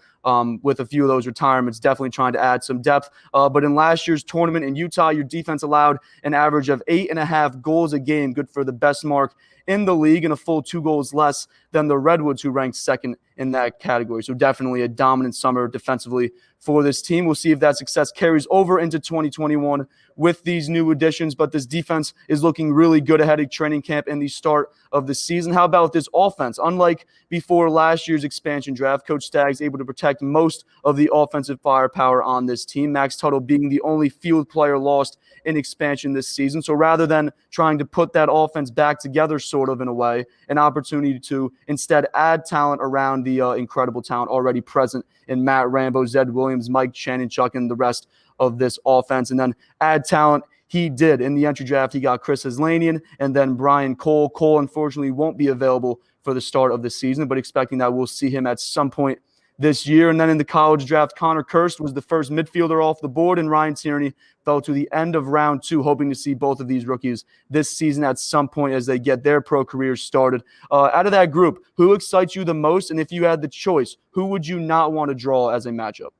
with a few of those retirements, definitely trying to add some depth. But in last year's tournament in Utah, your defense allowed an average of 8.5 goals a game, good for the best mark in the league, and a full 2 goals less than the Redwoods, who ranked second in that category. So definitely a dominant summer defensively for this team. We'll see if that success carries over into 2021 with these new additions, but this defense is looking really good ahead of training camp and the start of the season. How about this offense? Unlike before last year's expansion draft, Coach Staggs able to protect most of the offensive firepower on this team, Max Tuttle being the only field player lost in expansion this season. So rather than trying to put that offense back together sort of in a way, an opportunity to instead add talent around the incredible talent already present in Matt Rambo, Zed Williams, Mike Chanenchuk, and the rest of this offense, and then add talent. He did. In the entry draft, he got Chris Heslanian and then Brian Cole. Cole, unfortunately, won't be available for the start of the season, but expecting that we'll see him at some point this year. And then in the college draft, Conor Kirst was the first midfielder off the board, and Ryan Tierney fell to the end of round 2, hoping to see both of these rookies this season at some point as they get their pro careers started. Out of that group, who excites you the most? And if you had the choice, who would you not want to draw as a matchup?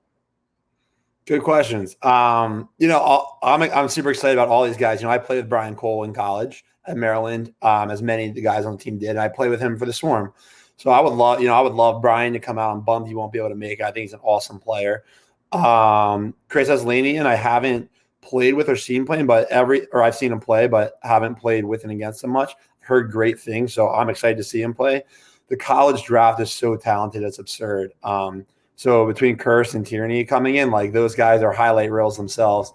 Good questions. I'm super excited about all these guys. I played with Brian Cole in college at Maryland, as many of the guys on the team did. I played with him for the Swarm. So I would love Brian to come out. I'm bummed he won't be able to make it. I think he's an awesome player. Chris Heslanian, I haven't played with or seen playing, but I've seen him play, but haven't played with and against him much. Heard great things, so I'm excited to see him play. The college draft is so talented, it's absurd. So between Kirst and Tierney coming in, those guys are highlight reels themselves.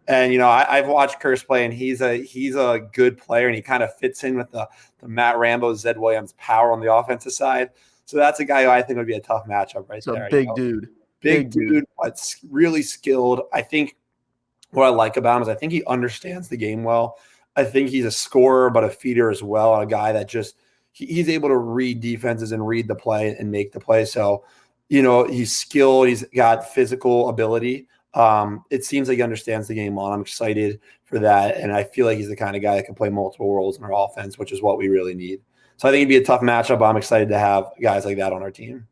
And I've watched Kirst play, and he's a good player, and he kind of fits in with the Matt Rambo, Zed Williams power on the offensive side. So that's a guy who I think would be a tough matchup right there. Big dude. Big dude, but really skilled. I think what I like about him is I think he understands the game well. I think he's a scorer, but a feeder as well. A guy that just he's able to read defenses and read the play and make the play. So, he's skilled. He's got physical ability. It seems like he understands the game well. I'm excited for that, and I feel like he's the kind of guy that can play multiple roles in our offense, which is what we really need. So I think it'd be a tough matchup, but I'm excited to have guys like that on our team.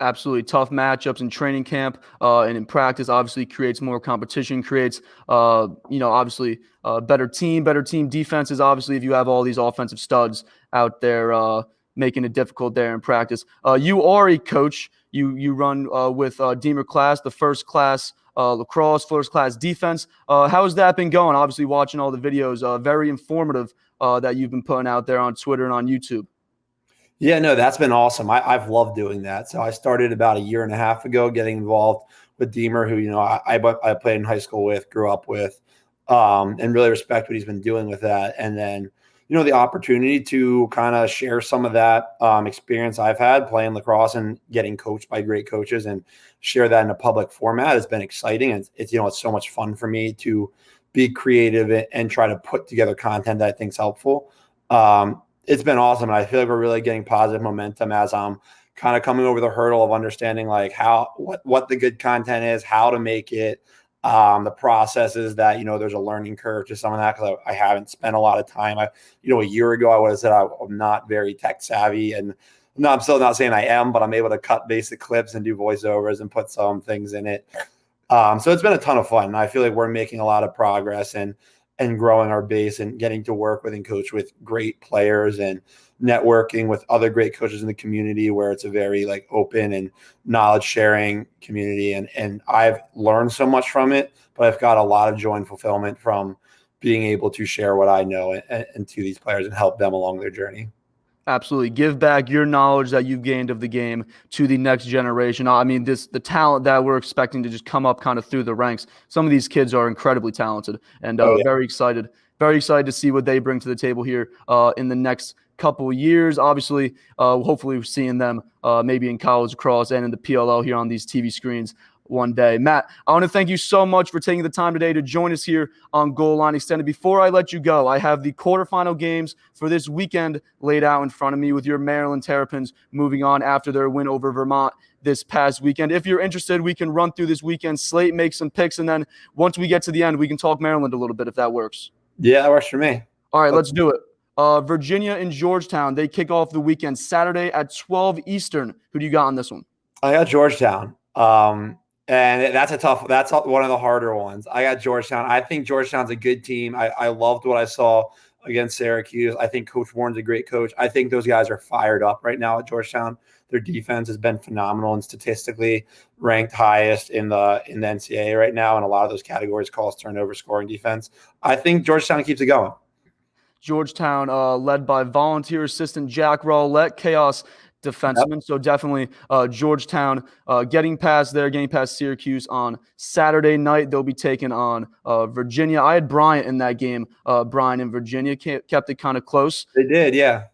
Absolutely tough matchups in training camp and in practice. Obviously, creates more competition. Creates, obviously better team defenses. Obviously, if you have all these offensive studs out there making it difficult there in practice. You are a coach. You run with Deemer class, the first class lacrosse, first class defense. How's that been going? Obviously, watching all the videos, very informative that you've been putting out there on Twitter and on YouTube. Yeah, no, that's been awesome. I've loved doing that. So I started about a year and a half ago getting involved with Deemer, who, I played in high school with, grew up with, and really respect what he's been doing with that. And then the opportunity to kind of share some of that experience I've had playing lacrosse and getting coached by great coaches and share that in a public format has been exciting. And it's so much fun for me to be creative and try to put together content that I think is helpful. It's been awesome. And I feel like we're really getting positive momentum as I'm kind of coming over the hurdle of understanding like what the good content is, how to make it, the process is that, there's a learning curve to some of that because I haven't spent a lot of time. A year ago, I would have said I'm not very tech savvy, and no, I'm still not saying I am, but I'm able to cut basic clips and do voiceovers and put some things in it. So it's been a ton of fun. I feel like we're making a lot of progress and growing our base and getting to work with and coach with great players and networking with other great coaches in the community where it's a very like open and knowledge sharing community. And I've learned so much from it, but I've got a lot of joy and fulfillment from being able to share what I know and to these players and help them along their journey. Absolutely. Give back your knowledge that you've gained of the game to the next generation. I mean, the talent that we're expecting to just come up kind of through the ranks. Some of these kids are incredibly talented and very excited to see what they bring to the table here in the next couple of years. Obviously, hopefully we're seeing them maybe in college lacrosse and in the PLL here on these TV screens one day. Matt, I want to thank you so much for taking the time today to join us here on Goal Line Extended. Before I let you go, I have the quarterfinal games for this weekend laid out in front of me with your Maryland Terrapins moving on after their win over Vermont this past weekend. If you're interested, we can run through this weekend slate, make some picks, and then once we get to the end, we can talk Maryland a little bit if that works. Yeah, that works for me. All right, let's do it. Virginia and Georgetown, they kick off the weekend Saturday at 12 Eastern. Who do you got on this one? I got Georgetown. And that's one of the harder ones. I got Georgetown. I think Georgetown's a good team. I loved what I saw against Syracuse. I think Coach Warren's a great coach. I think those guys are fired up right now at Georgetown. Their defense has been phenomenal and statistically ranked highest in the NCAA right now. In a lot of those categories, calls, turnover, scoring, defense. I think Georgetown keeps it going. Georgetown led by volunteer assistant Jack Rowlett, Chaos defenseman. Yep. So definitely Georgetown getting past Syracuse on Saturday night. They'll be taking on Virginia. I had Bryant in that game. Bryant and Virginia kept it kind of close. They did, yeah.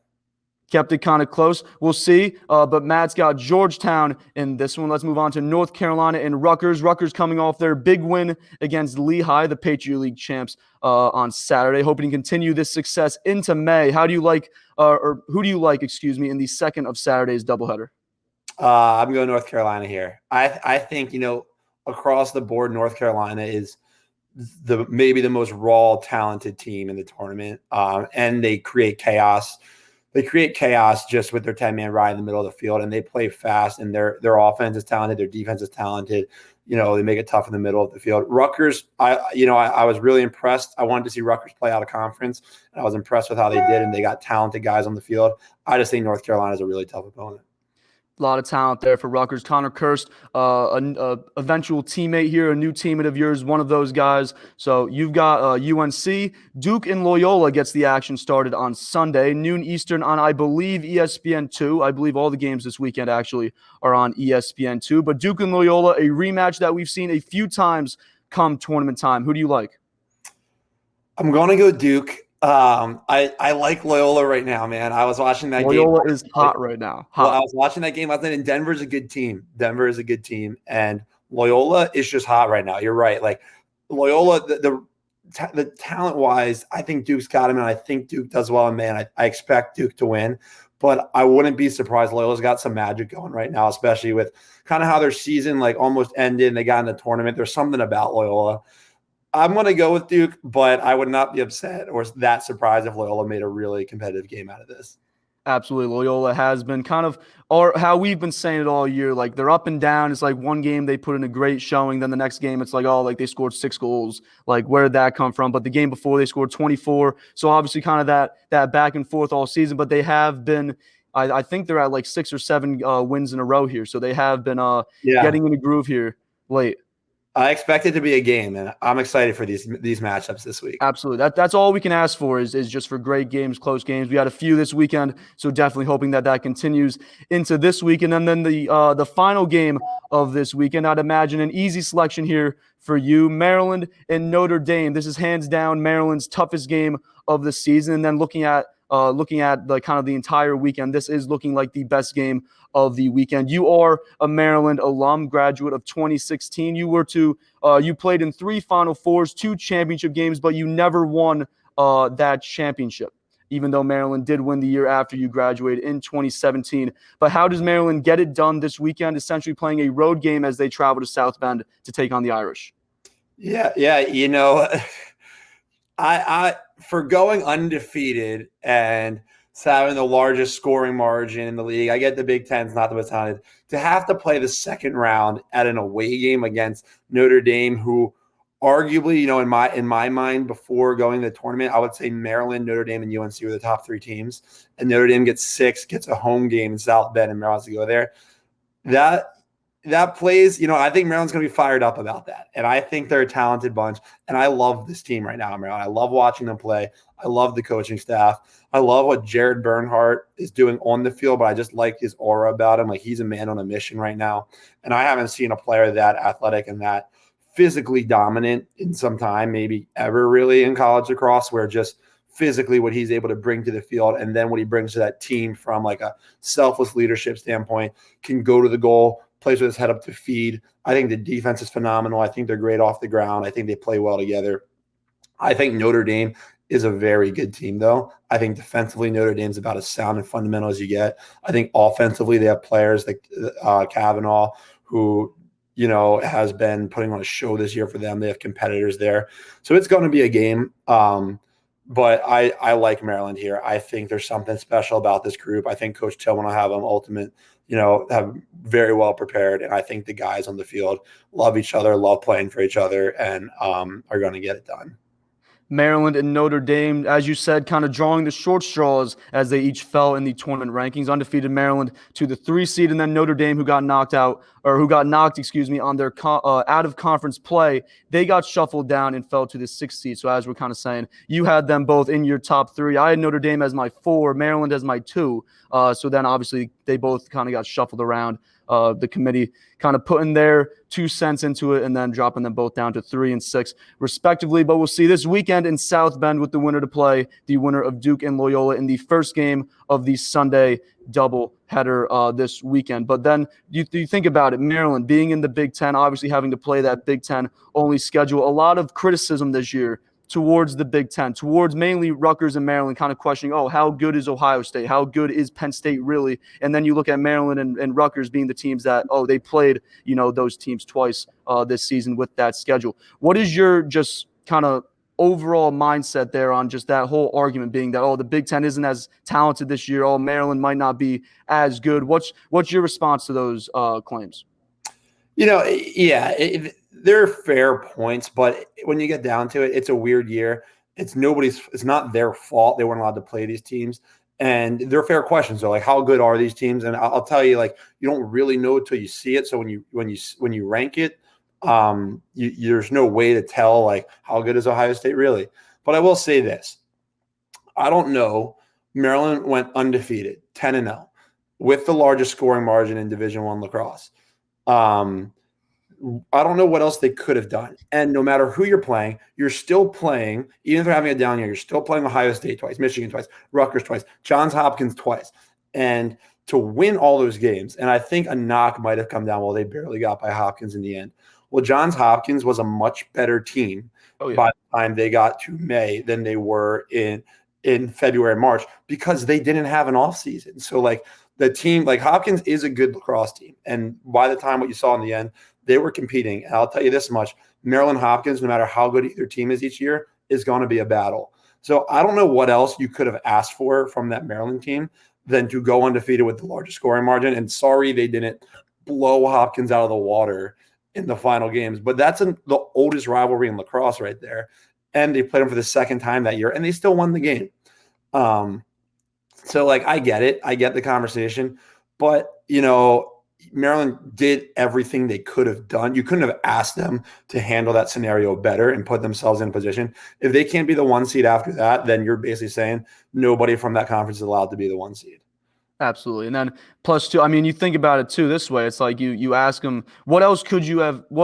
Kept it kind of close. We'll see. But Matt's got Georgetown in this one. Let's move on to North Carolina and Rutgers. Rutgers coming off their big win against Lehigh, the Patriot League champs, on Saturday. Hoping to continue this success into May. How do you like, or who do you like, in the second of Saturday's doubleheader? I'm going North Carolina here. I think, across the board, North Carolina is maybe the most raw, talented team in the tournament. And they create chaos. They create chaos just with their 10-man ride in the middle of the field, and they play fast, and their offense is talented. Their defense is talented. They make it tough in the middle of the field. Rutgers, I was really impressed. I wanted to see Rutgers play out of conference, and I was impressed with how they did, and they got talented guys on the field. I just think North Carolina is a really tough opponent. A lot of talent there for Rutgers. Conor Kirst, an eventual teammate here, a new teammate of yours, one of those guys. So you've got UNC. Duke and Loyola gets the action started on Sunday, noon Eastern on, I believe, ESPN2. I believe all the games this weekend actually are on ESPN2. But Duke and Loyola, a rematch that we've seen a few times come tournament time. Who do you like? I'm going to go Duke. I like Loyola right now, man. I was watching that game. Loyola is hot right now. Well, I was watching that game last night, and Denver's a good team. And Loyola is just hot right now. You're right. Like Loyola, the talent-wise, I think Duke's got him, and I think Duke does well. And, man, I expect Duke to win. But I wouldn't be surprised. Loyola's got some magic going right now, especially with kind of how their season almost ended and they got in the tournament. There's something about Loyola. I'm going to go with Duke, but I would not be upset or that surprised if Loyola made a really competitive game out of this. Absolutely. Loyola has been kind of, or how we've been saying it all year, like they're up and down. It's like one game they put in a great showing. Then the next game, it's like, oh, like they scored 6 goals. Like, where did that come from? But the game before they scored 24. So obviously kind of that back and forth all season, but they have been, I think they're at 6 or 7 wins in a row here. So they have been getting in a groove here late. I expect it to be a game, and I'm excited for these matchups this week. Absolutely. That's all we can ask for is just for great games, close games. We had a few this weekend, so definitely hoping that continues into this week. And then the final game of this weekend, I'd imagine an easy selection here for you, Maryland and Notre Dame. This is hands down Maryland's toughest game of the season. And then looking at the kind of the entire weekend, this is looking like the best game of the weekend. You are a Maryland alum, graduate of 2016. You played in 3 Final Fours, 2 championship games, but you never won that championship, even though Maryland did win the year after you graduated in 2017. But how does Maryland get it done this weekend, essentially playing a road game as they travel to South Bend to take on the Irish? Yeah. I for going undefeated and having the largest scoring margin in the league, I get the Big Ten's not the most talented. To have to play the second round at an away game against Notre Dame, who arguably, in my mind, before going to the tournament, I would say Maryland, Notre Dame, and UNC were the top 3 teams. And Notre Dame gets a home game in South Bend, and Maryland has to go there. That plays, I think Maryland's going to be fired up about that. And I think they're a talented bunch. And I love this team right now, Maryland. I love watching them play. I love the coaching staff. I love what Jared Bernhardt is doing on the field, but I just like his aura about him. Like, he's a man on a mission right now. And I haven't seen a player that athletic and that physically dominant in some time, maybe ever really in college lacrosse, where just physically what he's able to bring to the field and then what he brings to that team from like a selfless leadership standpoint, can go to the goal, plays with his head up to feed. I think the defense is phenomenal. I think they're great off the ground. I think they play well together. I think Notre Dame is a very good team, though. I think defensively, Notre Dame's about as sound and fundamental as you get. I think offensively, they have players like Kavanaugh, who, has been putting on a show this year for them. They have competitors there. So it's going to be a game. But I like Maryland here. I think there's something special about this group. I think Coach Tillman will have them have very well prepared. And I think the guys on the field love each other, love playing for each other, and are going to get it done. Maryland and Notre Dame, as you said, kind of drawing the short straws as they each fell in the tournament rankings. Undefeated Maryland to the 3 seed, and then Notre Dame, who got knocked, on their out of conference play. They got shuffled down and fell to the 6th seed. So as we're kind of saying, you had them both in your top 3. I had Notre Dame as my 4, Maryland as my 2. So then obviously they both kind of got shuffled around. The committee kind of putting their 2 cents into it and then dropping them both down to 3 and 6 respectively. But we'll see this weekend in South Bend with the winner to play the winner of Duke and Loyola in the first game of the Sunday doubleheader this weekend. But then you think about it, Maryland being in the Big Ten, obviously having to play that Big Ten only schedule. A lot of criticism this year towards the Big Ten, towards mainly Rutgers and Maryland, kind of questioning, how good is Ohio State? How good is Penn State really? And then you look at Maryland and Rutgers being the teams that, they played, those teams twice this season with that schedule. What is your just kind of overall mindset there on just that whole argument being that, the Big Ten isn't as talented this year. Maryland might not be as good. What's your response to those claims? They're fair points, but when you get down to it, it's a weird year. It's not their fault they weren't allowed to play these teams. And they're fair questions. So like, how good are these teams? And I'll tell you, like, you don't really know until you see it. So when you rank it, there's no way to tell like how good is Ohio State really. But I will say this. I don't know. Maryland went undefeated, 10-0, with the largest scoring margin in Division I lacrosse. I don't know what else they could have done. And no matter who you're playing, you're still playing, even if they're having a down year, you're still playing Ohio State twice, Michigan twice, Rutgers twice, Johns Hopkins twice. And to win all those games, and I think a knock might have come down, they barely got by Hopkins in the end. Well, Johns Hopkins was a much better team by the time they got to May than they were in February and March, because they didn't have an offseason. So like the team, like Hopkins is a good lacrosse team. And by the time what you saw in the end, they were competing. And I'll tell you this much, Maryland Hopkins, no matter how good either team is each year, is going to be a battle. So I don't know what else you could have asked for from that Maryland team than to go undefeated with the largest scoring margin. And sorry they didn't blow Hopkins out of the water in the final games. But that's the oldest rivalry in lacrosse right there. And they played them for the second time that year, and they still won the game. So, like, I get it. I get the conversation. But, Maryland did everything they could have done. You couldn't have asked them to handle that scenario better and put themselves in a position. If they can't be the 1 seed after that, then you're basically saying nobody from that conference is allowed to be the 1 seed. Absolutely. And then +2, I mean, you think about it too this way. It's like you ask them, what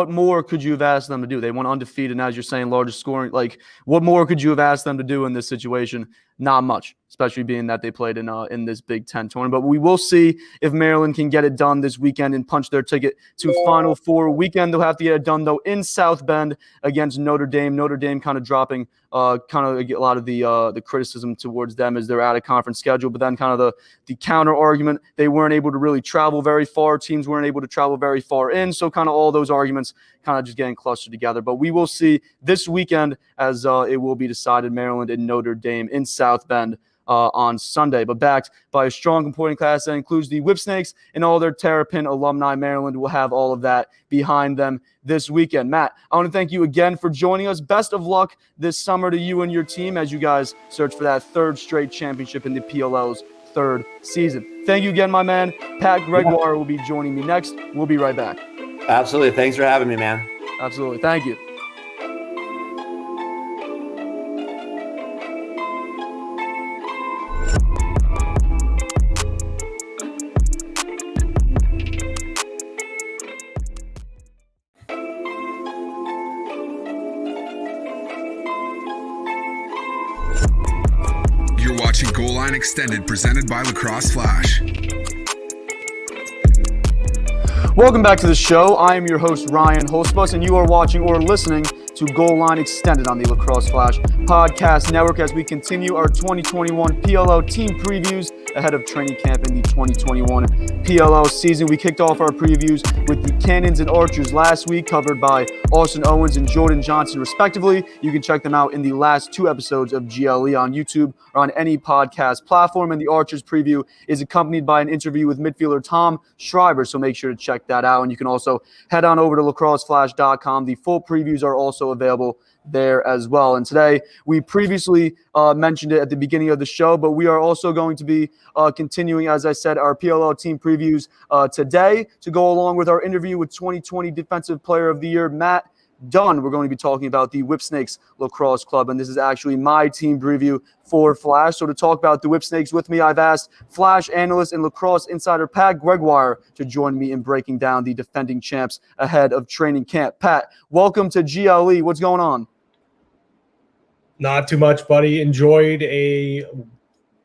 more could you have asked them to do? They went undefeated, and as you're saying, largest scoring. Like, what more could you have asked them to do in this situation? Not much, especially being that they played in this Big Ten tournament. But we will see if Maryland can get it done this weekend and punch their ticket to Final Four weekend. They'll have to get it done, though, in South Bend against Notre Dame. Notre Dame kind of dropping a lot of the criticism towards them as they're out of conference schedule. But then kind of the counter argument, they weren't able to really travel very far. Teams weren't able to travel very far in. So kind of all those arguments kind of just getting clustered together. But we will see this weekend as it will be decided, Maryland and Notre Dame in South Bend on Sunday. But backed by a strong comporting class that includes the Whipsnakes and all their Terrapin alumni, Maryland will have all of that behind them this weekend. Matt, I want to thank you again for joining us. Best of luck this summer to you and your team as you guys search for that third straight championship in the PLL's third season. Thank you again, my man. Pat Gregoire will be joining me next. We'll be right back. Absolutely. Thanks for having me, man. Absolutely. Thank you. You're watching Goal Line Extended, presented by Lacrosse Flash. Welcome back to the show. I am your host, Ryan Holzbus, and you are watching or listening to Goal Line Extended on the Lacrosse Flash Podcast Network as we continue our 2021 PLL team previews ahead of training camp in the 2021 PLL season. We kicked off our previews with the Cannons and Archers last week, covered by Austin Owens and Jordan Johnson, respectively. You can check them out in the last 2 episodes of GLE on YouTube or on any podcast platform. And the Archers preview is accompanied by an interview with midfielder Tom Schreiber, so make sure to check that out. And you can also head on over to lacrosseflash.com. The full previews are also available there as well. And today, we previously mentioned it at the beginning of the show, but we are also going to be continuing, as I said, our PLL team previews today to go along with our interview with 2020 Defensive Player of the Year, Matt Dunn. We're going to be talking about the Whipsnakes Lacrosse Club, and this is actually my team preview for Flash. So to talk about the Whipsnakes with me, I've asked Flash analyst and lacrosse insider Pat Gregoire to join me in breaking down the defending champs ahead of training camp. Pat, welcome to GLE. What's going on? Not too much, buddy. Enjoyed a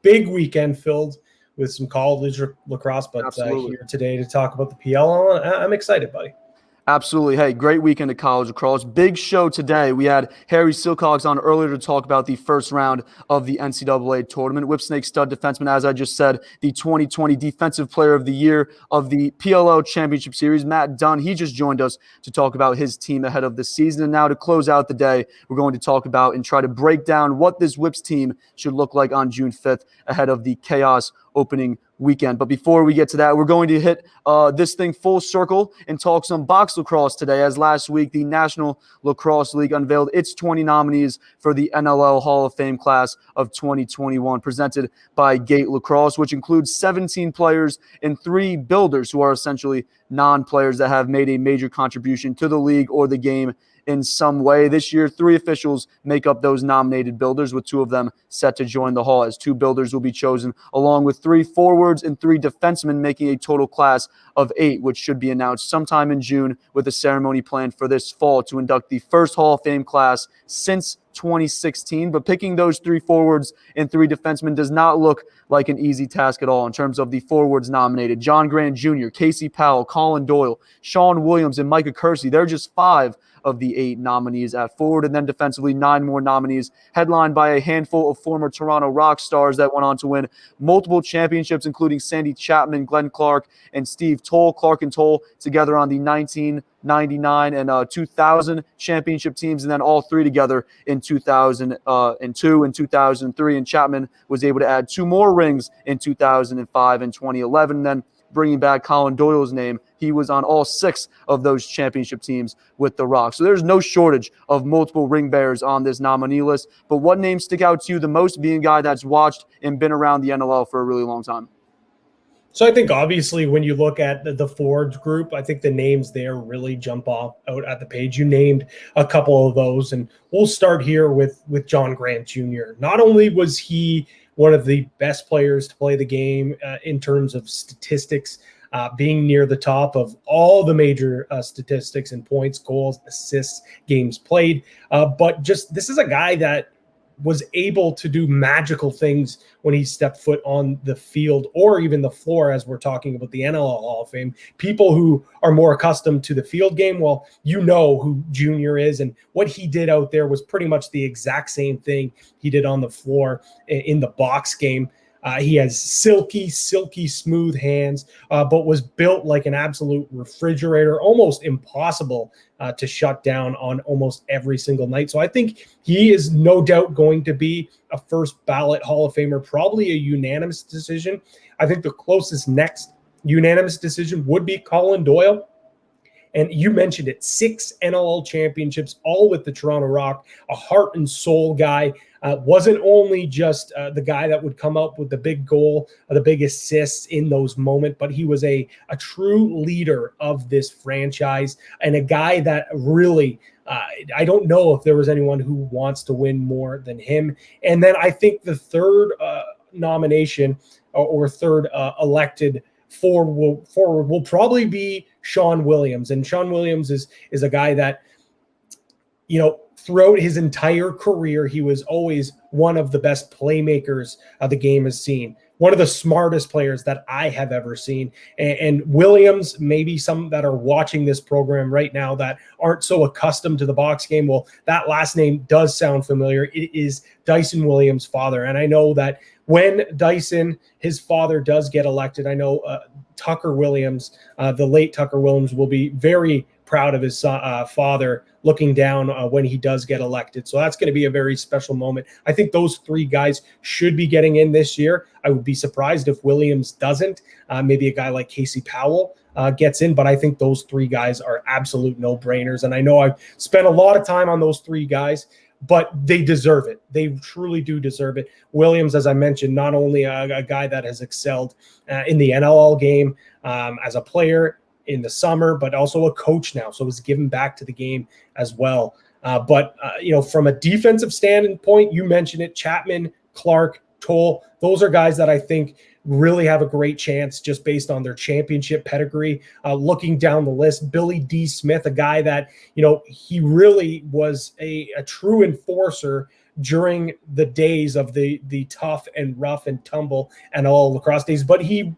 big weekend filled with some college lacrosse, but here today to talk about the PLL. I'm excited, buddy. Absolutely. Hey, great weekend of college lacrosse. Big show today. We had Harry Silcox on earlier to talk about the first round of the NCAA tournament. Whipsnake stud defenseman, as I just said, the 2020 Defensive Player of the Year of the PLL Championship Series, Matt Dunn. He just joined us to talk about his team ahead of the season. And now to close out the day, we're going to talk about and try to break down what this Whips team should look like on June 5th ahead of the Chaos opening weekend. But before we get to that, we're going to hit this thing full circle and talk some box lacrosse today, as last week the National Lacrosse League unveiled its 20 nominees for the NLL Hall of Fame class of 2021, presented by Gate Lacrosse, which includes 17 players and 3 builders who are essentially non-players that have made a major contribution to the league or the game in some way. This year, 3 officials make up those nominated builders, with 2 of them set to join the Hall, as 2 builders will be chosen, along with 3 forwards and 3 defensemen, making a total class of 8, which should be announced sometime in June, with a ceremony planned for this fall to induct the first Hall of Fame class since 2016. But picking those 3 forwards and 3 defensemen does not look like an easy task at all. In terms of the forwards nominated, John Grant Jr., Casey Powell, Colin Doyle, Sean Williams, and Micah Kersey, they're just 5 of the 8 nominees at forward. And then defensively, 9 more nominees, headlined by a handful of former Toronto Rock stars that went on to win multiple championships, including Sandy Chapman, Glenn Clark, and Steve Toll. Clark and Toll together on the 1999 and 2000 championship teams, and then all 3 together in 2002 and 2003. And Chapman was able to add 2 more rings in 2005 and 2011. And then bringing back Colin Doyle's name, he was on all 6 of those championship teams with the Rock. So there's no shortage of multiple ring bearers on this nominee list. But what names stick out to you the most, being a guy that's watched and been around the NLL for a really long time? So I think obviously when you look at the forwards group, I think the names there really jump out at the page. You named a couple of those, and we'll start here with John Grant Jr. Not only was he one of the best players to play the game in terms of statistics, being near the top of all the major statistics in points, goals, assists, games played, but just this is a guy that was able to do magical things when he stepped foot on the field or even the floor, as we're talking about the NLL Hall of Fame. People who are more accustomed to the field game, well, you know who Junior is, and what he did out there was pretty much the exact same thing he did on the floor in the box game. He has silky smooth hands, but was built like an absolute refrigerator, almost impossible to shut down on almost every single night. So I think he is no doubt going to be a first ballot Hall of Famer, probably a unanimous decision. I think the closest next unanimous decision would be Colin Doyle. And you mentioned it, 6 NLL championships, all with the Toronto Rock, a heart and soul guy. Wasn't only just the guy that would come up with the big goal, the big assists in those moments, but he was a true leader of this franchise and a guy that really, I don't know if there was anyone who wants to win more than him. And then I think the third nomination or third elected forward will probably be Sean Williams. And Sean Williams is a guy that, you know, throughout his entire career, he was always one of the best playmakers the game has seen. One of the smartest players that I have ever seen. And Williams, maybe some that are watching this program right now that aren't so accustomed to the box game, well, that last name does sound familiar. It is Dyson Williams' father. And I know that when Dyson, his father, does get elected, I know Tucker Williams, the late Tucker Williams, will be very proud of his father looking down when he does get elected. So that's going to be a very special moment. I think those 3 guys should be getting in this year. I would be surprised if Williams doesn't. Maybe a guy like Casey Powell gets in, but I think those 3 guys are absolute no-brainers. And I know I've spent a lot of time on those 3 guys, but they deserve it. They truly do deserve it. Williams, as I mentioned, not only a guy that has excelled in the NLL game as a player in the summer, but also a coach now. So he's given back to the game as well. But from a defensive standpoint, you mentioned it, Chapman, Clark, Toll, those are guys that I think really have a great chance just based on their championship pedigree. Looking down the list, Billy D. Smith, a guy that, he really was a true enforcer during the days of the tough and rough and tumble and all lacrosse days, but he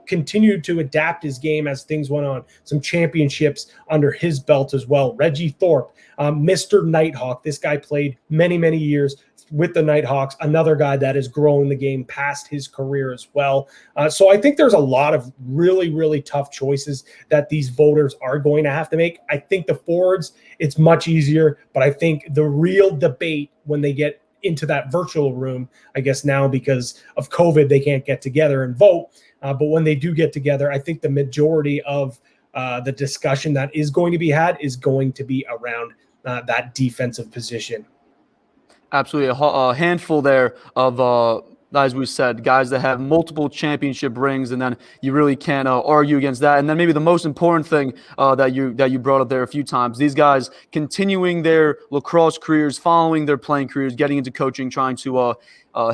continued to adapt his game as things went on. Some championships under his belt as well. Reggie Thorpe, Mr. Nighthawk. This guy played many, many years with the Nighthawks. Another guy that is growing the game past his career as well. So I think there's a lot of really, really tough choices that these voters are going to have to make. I think the forwards, it's much easier, but I think the real debate when they get into that virtual room, I guess now because of COVID, they can't get together and vote. But when they do get together, I think the majority of the discussion that is going to be had is going to be around that defensive position. Absolutely. A handful there of, as we said, guys that have multiple championship rings, and then you really can't argue against that. And then maybe the most important thing that you brought up there a few times, these guys continuing their lacrosse careers, following their playing careers, getting into coaching, trying to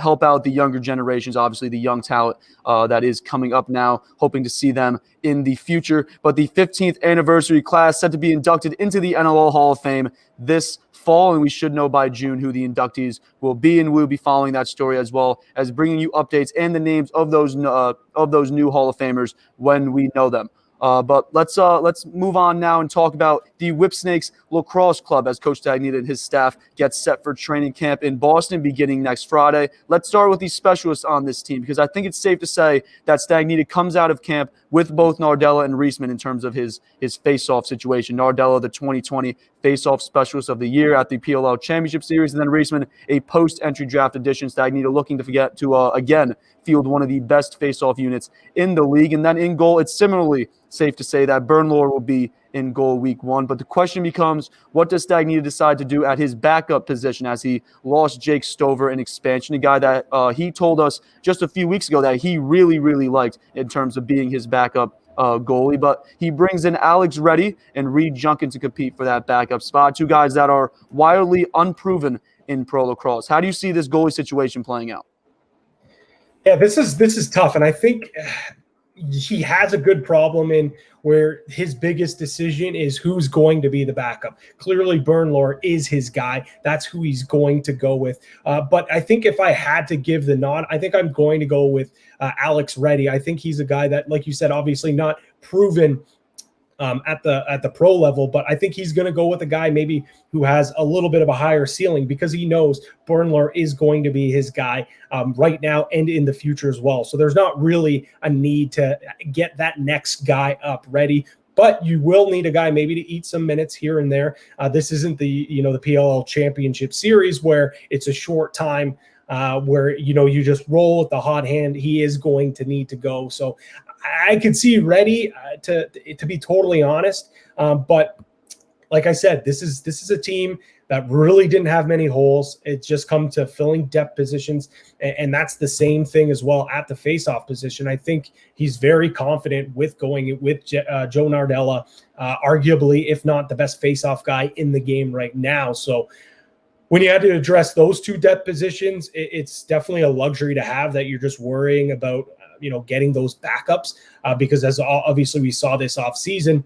help out the younger generations, obviously the young talent that is coming up now, hoping to see them in the future. But the 15th anniversary class set to be inducted into the NLL Hall of Fame this fall, and we should know by June who the inductees will be, and we'll be following that story as well as bringing you updates and the names of those new Hall of Famers when we know them. But let's move on now and talk about the Whipsnakes Lacrosse Club as Coach Stagnita and his staff get set for training camp in Boston beginning next Friday. Let's start with the specialists on this team, because I think it's safe to say that Stagnita comes out of camp with both Nardella and Reisman in terms of his face-off situation. Nardella, the 2020 face-off specialist of the year at the PLL Championship Series, and then Reisman, a post-entry draft addition. Stagnita looking to again field one of the best face-off units in the league. And then in goal, it's similarly safe to say that Bernhardt will be in goal week 1. But the question becomes, what does Stagnita decide to do at his backup position as he lost Jake Stover in expansion, a guy that he told us just a few weeks ago that he really, really liked in terms of being his backup goalie. But he brings in Alex Reddy and Reed Junkin to compete for that backup spot, two guys that are wildly unproven in pro lacrosse. How do you see this goalie situation playing out? Yeah, this is tough, and I think he has a good problem in where his biggest decision is who's going to be the backup. Clearly, Bernhardt is his guy. That's who he's going to go with. But I think if I had to give the nod, I think I'm going to go with Alex Reddy. I think he's a guy that, like you said, obviously not proven at the pro level, but I think he's going to go with a guy maybe who has a little bit of a higher ceiling because he knows Bernhardt is going to be his guy right now and in the future as well. So there's not really a need to get that next guy up ready, but you will need a guy maybe to eat some minutes here and there. This isn't the PLL Championship Series where it's a short time where you just roll with the hot hand. He is going to need to go. So I could see Reddy to be totally honest. But like I said, this is a team that really didn't have many holes. It just come to filling depth positions. And that's the same thing as well at the faceoff position. I think he's very confident with going with Joe Nardella, arguably, if not the best faceoff guy in the game right now. So when you had to address those two depth positions, it's definitely a luxury to have that you're just worrying about, getting those backups because as obviously we saw this offseason,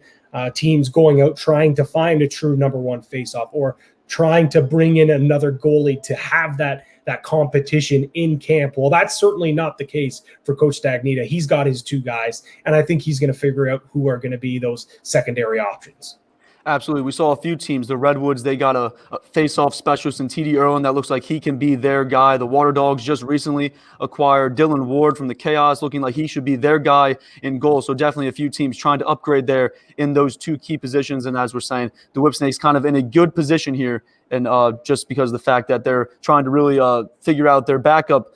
teams going out trying to find a true number one faceoff or trying to bring in another goalie to have that competition in camp. Well, that's certainly not the case for Coach Stagnita. He's got his two guys, and I think he's going to figure out who are going to be those secondary options. Absolutely. We saw a few teams. The Redwoods, they got a face-off specialist in TD Erlin that looks like he can be their guy. The Water Dogs just recently acquired Dylan Ward from the Chaos, looking like he should be their guy in goal. So definitely a few teams trying to upgrade there in those two key positions. And as we're saying, the Whipsnakes kind of in a good position here. And just because of the fact that they're trying to really figure out their backup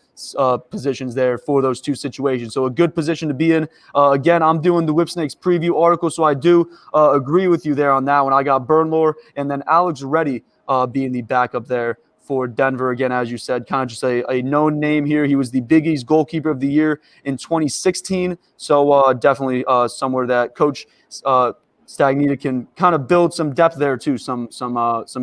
positions there for those two situations. So a good position to be in. Again, I'm doing the Whipsnakes preview article, so I do agree with you there on that one. I got Bernhardt and then Alex Reddy being the backup there for Denver. Again, as you said, kind of just a known name here. He was the Big East goalkeeper of the year in 2016. So definitely somewhere that Coach Stagnita can kind of build some depth there too, some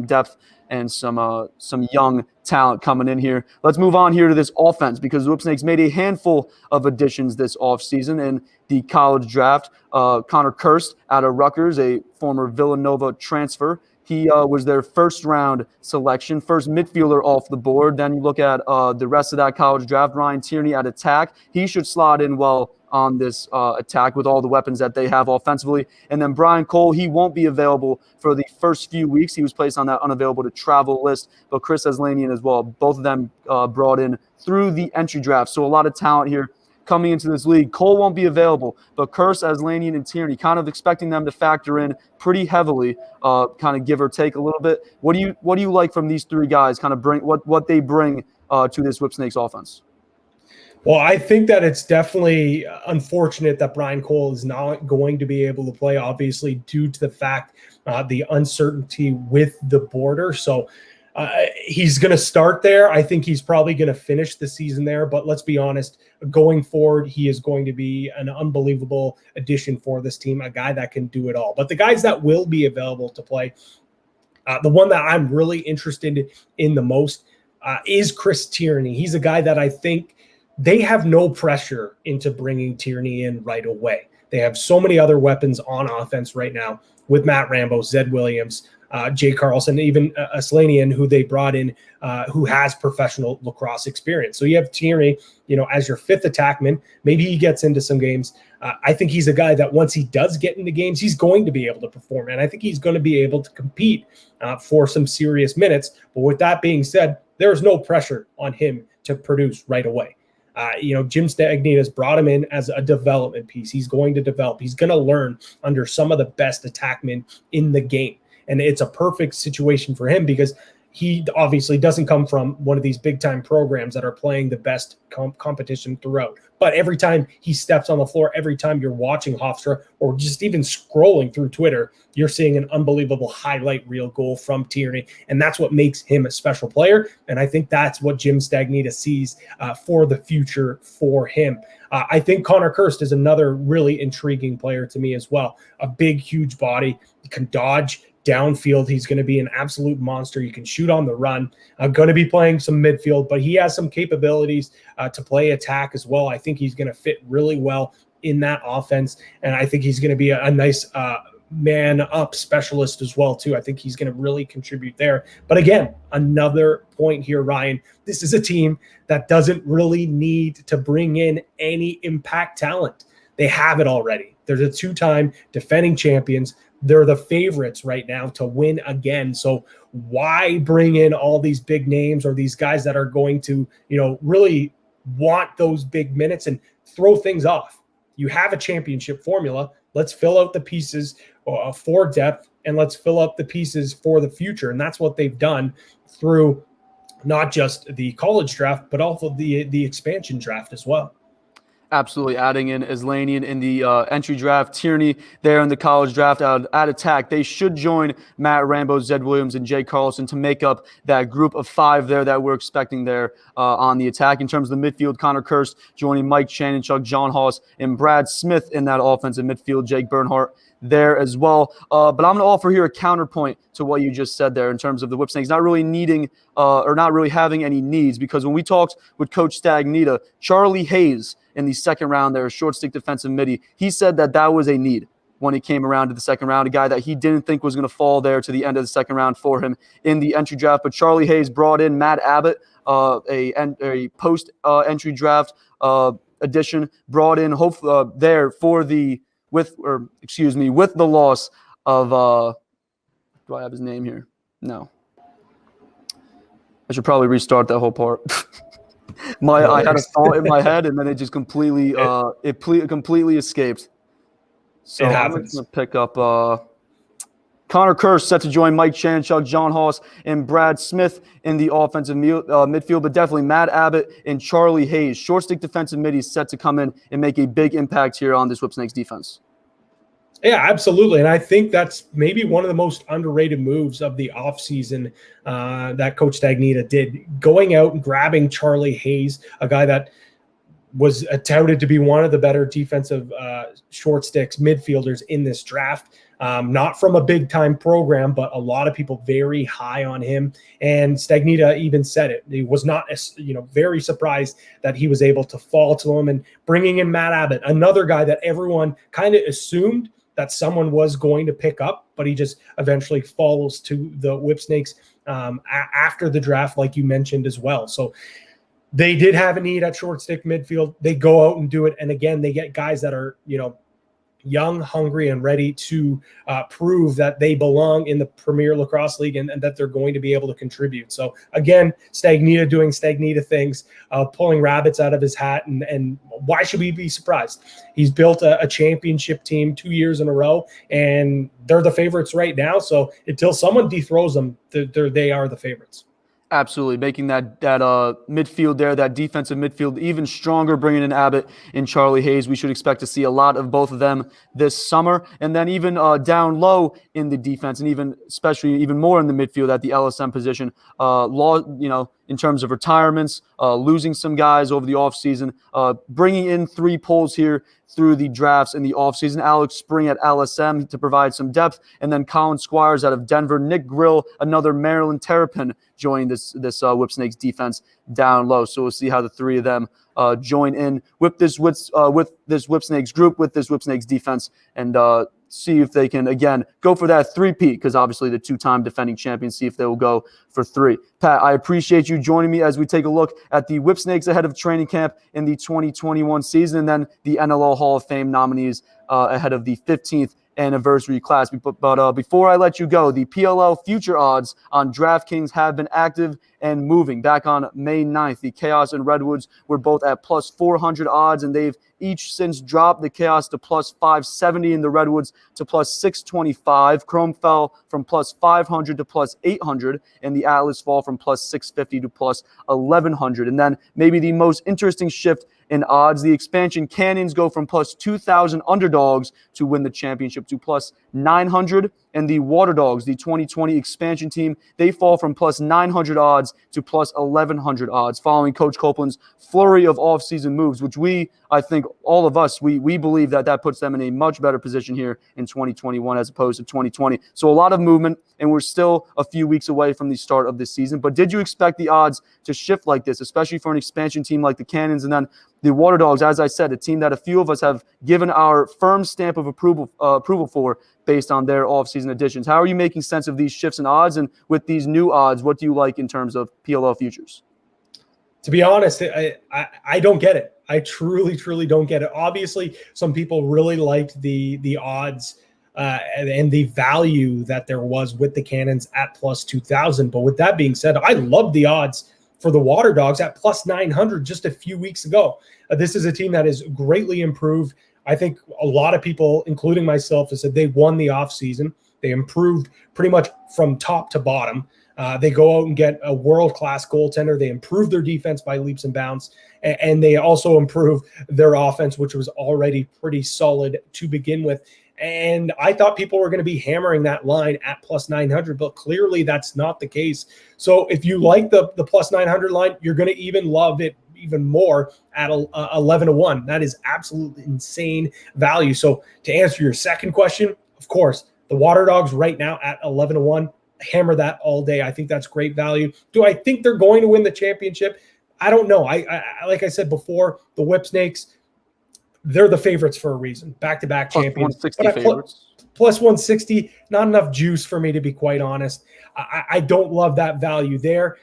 depth and some young talent coming in here. Let's move on here to this offense because the Whipsnakes made a handful of additions this offseason in the college draft. Conor Kirst out of Rutgers, a former Villanova transfer. He was their first-round selection, first midfielder off the board. Then you look at the rest of that college draft, Ryan Tierney at attack. He should slot in well on this attack with all the weapons that they have offensively. And then Brian Cole, he won't be available for the first few weeks. He was placed on that unavailable to travel list, but Chris Aslanian as well. Both of them brought in through the entry draft. So a lot of talent here coming into this league. Cole won't be available, but Kirst, Aslanian, and Tierney, kind of expecting them to factor in pretty heavily, kind of give or take a little bit. What do you like from these three guys, kind of bring what they bring to this Whipsnakes offense? Well, I think that it's definitely unfortunate that Brian Cole is not going to be able to play, obviously, due to the fact the uncertainty with the border. So he's going to start there. I think he's probably going to finish the season there. But let's be honest, going forward, he is going to be an unbelievable addition for this team, a guy that can do it all. But the guys that will be available to play, the one that I'm really interested in the most is Chris Tierney. He's a guy that I think they have no pressure into bringing Tierney in right away. They have so many other weapons on offense right now with Matt Rambo, Zed Williams, Jay Carlson, even Aslanian, who they brought in, who has professional lacrosse experience. So you have Tierney, as your fifth attackman. Maybe he gets into some games. I think he's a guy that once he does get into games, he's going to be able to perform. And I think he's going to be able to compete for some serious minutes. But with that being said, there's no pressure on him to produce right away. Jim Stagnita has brought him in as a development piece. He's going to develop. He's going to learn under some of the best attackmen in the game. And it's a perfect situation for him because he obviously doesn't come from one of these big-time programs that are playing the best competition throughout. But every time he steps on the floor, every time you're watching Hofstra or just even scrolling through Twitter, you're seeing an unbelievable highlight reel goal from Tierney. And that's what makes him a special player. And I think that's what Jim Stagnita sees for the future for him. I think Conor Kirst is another really intriguing player to me as well. A big, huge body, can dodge downfield. He's going to be an absolute monster. You can shoot on the run. Going to be playing some midfield, but he has some capabilities to play attack as well. I think he's going to fit really well in that offense, and I think he's going to be a nice man-up specialist as well, too. I think he's going to really contribute there. But again, another point here, Ryan, this is a team that doesn't really need to bring in any impact talent. They have it already. They're the two-time defending champions. They're the favorites right now to win again. So why bring in all these big names or these guys that are going to, really want those big minutes and throw things off? You have a championship formula. Let's fill out the pieces for depth, and let's fill up the pieces for the future. And that's what they've done through not just the college draft, but also the expansion draft as well. Absolutely, adding in Islanian in the entry draft, Tierney there in the college draft at attack. They should join Matt Rambo, Zed Williams, and Jay Carlson to make up that group of 5 there that we're expecting there on the attack. In terms of the midfield, Conor Kirst joining Mike Shannon, Chuck John Haas, and Brad Smith in that offensive midfield, Jake Bernhardt there as well. But I'm going to offer here a counterpoint to what you just said there in terms of the Whipsnakes not really needing or not really having any needs, because when we talked with Coach Stagnita, Charlie Hayes in the second round there, short stick defensive midi, he said that was a need when it came around to the second round, a guy that he didn't think was going to fall there to the end of the second round for him in the entry draft. But Charlie Hayes brought in Matt Abbott, a post-entry draft addition, brought in there for with the loss of do I have his name here? No. I should probably restart that whole part. I had a thought in my head, and then it just completely completely escaped. So I'm going to pick up Conor Kirst set to join Mike Chanchuk, John Haas, and Brad Smith in the offensive midfield, but definitely Matt Abbott and Charlie Hayes, short stick defensive middies, set to come in and make a big impact here on this Whipsnakes defense. Yeah, absolutely. And I think that's maybe one of the most underrated moves of the offseason that Coach Stagnita did, going out and grabbing Charlie Hayes, a guy that was touted to be one of the better defensive short sticks midfielders in this draft. Not from a big-time program, but a lot of people very high on him. And Stagnita even said it. He was not, very surprised that he was able to fall to him. And bringing in Matt Abbott, another guy that everyone kind of assumed that someone was going to pick up, but he just eventually falls to the Whipsnakes after the draft, like you mentioned as well. So they did have a need at short stick midfield. They go out and do it. And again, they get guys that are, young, hungry, and ready to prove that they belong in the Premier Lacrosse League and that they're going to be able to contribute. So again, Stagnita doing Stagnita things, pulling rabbits out of his hat. And why should we be surprised? He's built a championship team 2 years in a row, and they're the favorites right now. So until someone dethrones them, they are the favorites. Absolutely, making that midfield there, that defensive midfield, even stronger, bringing in Abbott and Charlie Hayes. We should expect to see a lot of both of them this summer. And then even down low in the defense, and especially even more in the midfield at the LSM position, in terms of retirements, losing some guys over the offseason, bringing in 3 polls here through the drafts in the offseason. Alex Spring at LSM to provide some depth, and then Colin Squires out of Denver, Nick Grill, another Maryland Terrapin, joining this Whipsnakes defense down low. So we'll see how the 3 of them join in with this Whipsnakes group, with this Whipsnakes defense, and see if they can, again, go for that 3-peat, because obviously the 2-time defending champions, see if they will go for 3. Pat, I appreciate you joining me as we take a look at the Whipsnakes ahead of training camp in the 2021 season, and then the NLL Hall of Fame nominees ahead of the 15th anniversary class. But before I let you go, the PLL future odds on DraftKings have been active and moving. Back on May 9th, the Chaos and Redwoods were both at plus 400 odds, and they've each since dropped. The Chaos to plus 570 and the Redwoods to plus 625. Chrome fell from plus 500 to plus 800, and the Atlas fall from plus 650 to plus 1100. And then maybe the most interesting shift in odds, the expansion Cannons go from plus 2,000 underdogs to win the championship to plus 900, and the Water Dogs, the 2020 expansion team, they fall from plus 900 odds to plus 1,100 odds following Coach Copeland's flurry of offseason moves, which I think all of us, we believe that puts them in a much better position here in 2021 as opposed to 2020. So a lot of movement, and we're still a few weeks away from the start of this season. But did you expect the odds to shift like this, especially for an expansion team like the Cannons? And then the Water Dogs, as I said, a team that a few of us have given our firm stamp of approval for based on their offseason additions. How are you making sense of these shifts in odds? And with these new odds, what do you like in terms of PLL futures? To be honest, I don't get it. I truly don't get it. Obviously, some people really liked the odds and the value that there was with the Cannons at plus 2,000. But with that being said, I love the odds for the Water Dogs at plus 900 just a few weeks ago. This is a team that is greatly improved. I think a lot of people, including myself, have said they won the offseason. They improved pretty much from top to bottom. They go out and get a world-class goaltender. They improve their defense by leaps and bounds, and they also improve their offense, which was already pretty solid to begin with. And I thought people were going to be hammering that line at plus 900, but clearly that's not the case. So if you like the plus 900 line, you're going to even love it even more at 11-1. That is absolutely insane value. So to answer your second question, of course, the Water Dogs right now at 11-1, hammer that all day. I think that's great value. Do I think they're going to win the championship? I don't know. I like I said before, the Whipsnakes, they're the favorites for a reason. Back-to-back champions. Plus 160 favorites. Plus 160, not enough juice for me, to be quite honest. I don't love that value there.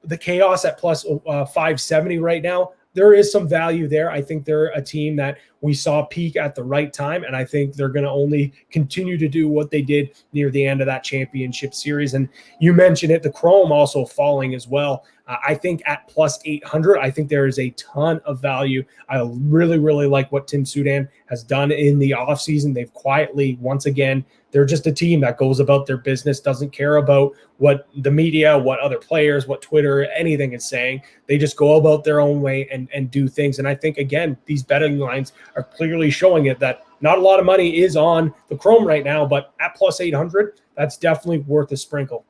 The Chaos at plus 570 right now, there is some value there. I think they're a team that we saw peak at the right time, and I think they're going to only continue to do what they did near the end of that championship series. And you mentioned it, the Chrome also falling as well. I think at plus 800, I think there is a ton of value. I really like what Tim Soudan has done in the offseason. They've quietly, once again, they're just a team that goes about their business, doesn't care about what the media, what other players, what Twitter, anything is saying. They just go about their own way and do things. And I think, again, these betting lines are clearly showing it that not a lot of money is on the Chrome right now, but at plus 800, that's definitely worth a sprinkle.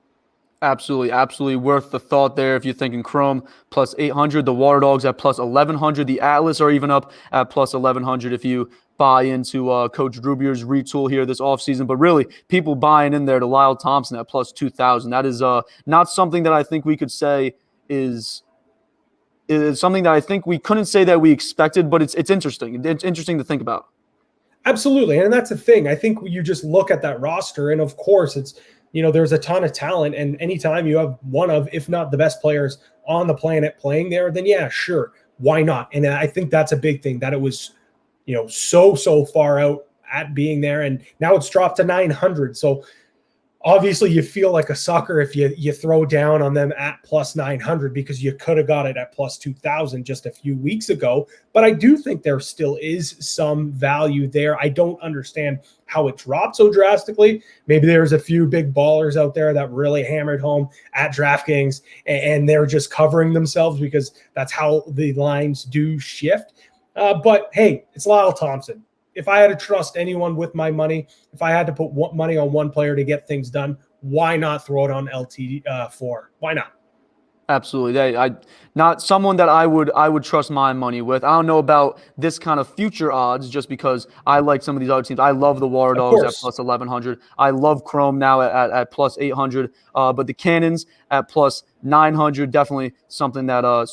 Absolutely worth the thought there. If you're thinking Chrome plus 800, the Water Dogs at plus 1,100, the Atlas are even up at plus 1,100 if you buy into Coach Drubier's retool here this offseason. But really, people buying in there to Lyle Thompson at plus 2,000. That is not something that I think we could say is something that I think we couldn't say that we expected, but it's interesting. It's interesting to think about. Absolutely. And that's the thing. I think you just look at that roster, and of course it's, there's a ton of talent, and anytime you have one of, if not the best players on the planet playing there, then yeah, sure, why not? And I think that's a big thing, that it was, so far out at being there, and now it's dropped to 900. So obviously you feel like a sucker if you throw down on them at plus 900, because you could have got it at plus 2,000 just a few weeks ago. But I do think there still is some value there. I don't understand how it dropped so drastically. Maybe there's a few big ballers out there that really hammered home at DraftKings, and they're just covering themselves because that's how the lines do shift. But hey, it's Lyle Thompson. If I had to trust anyone with my money, if I had to put money on one player to get things done, why not throw it on LT4? Why not? Absolutely. I not someone that I would trust my money with. I don't know about this kind of future odds, just because I like some of these other teams. I love the Water Dogs at plus 1,100. I love Chrome now at plus 800. But the Cannons at plus 900, definitely something that a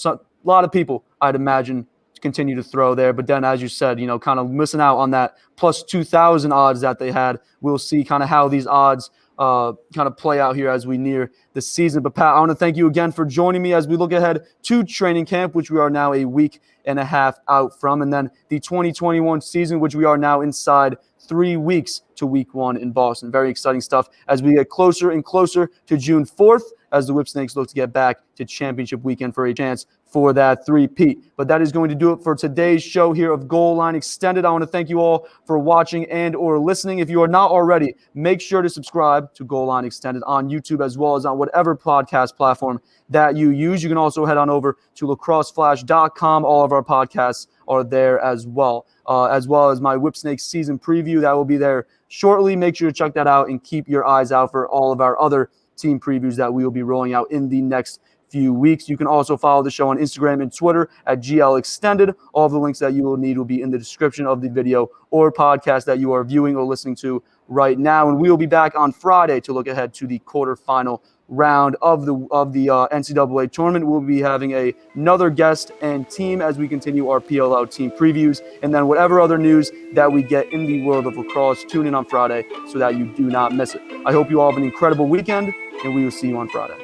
lot of people, I'd imagine, continue to throw there. But then, as you said, kind of missing out on that plus 2,000 odds that they had. We'll see kind of how these odds kind of play out here as we near the season. But Pat, I want to thank you again for joining me as we look ahead to training camp, which we are now a week and a half out from, and then the 2021 season, which we are now inside 3 weeks to week 1 in Boston. Very exciting stuff as we get closer and closer to June 4th as the Whipsnakes look to get back to championship weekend for a chance for that three-peat. But that is going to do it for today's show here of Goal Line Extended. I want to thank you all for watching and or listening. If you are not already, make sure to subscribe to Goal Line Extended on YouTube as well as on whatever podcast platform that you use. You can also head on over to lacrosseflash.com. All of our podcasts are there as well as my Whipsnakes season preview. That will be there shortly. Make sure to check that out and keep your eyes out for all of our other team previews that we will be rolling out in the next few weeks. You can also follow the show on Instagram and Twitter at GL Extended. All of the links that you will need will be in the description of the video or podcast that you are viewing or listening to right now. And we will be back on Friday to look ahead to the quarterfinal round of the NCAA tournament. We'll be having another guest and team as we continue our PLL team previews, and then whatever other news that we get in the world of lacrosse. Tune in on Friday so that you do not miss it. I hope you all have an incredible weekend, and we will see you on Friday.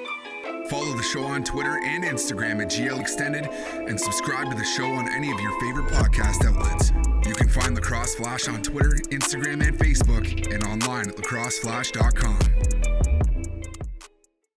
Follow the show on Twitter and Instagram at GL Extended and subscribe to the show on any of your favorite podcast outlets. You can find Lacrosse Flash on Twitter, Instagram, and Facebook, and online at lacrosseflash.com.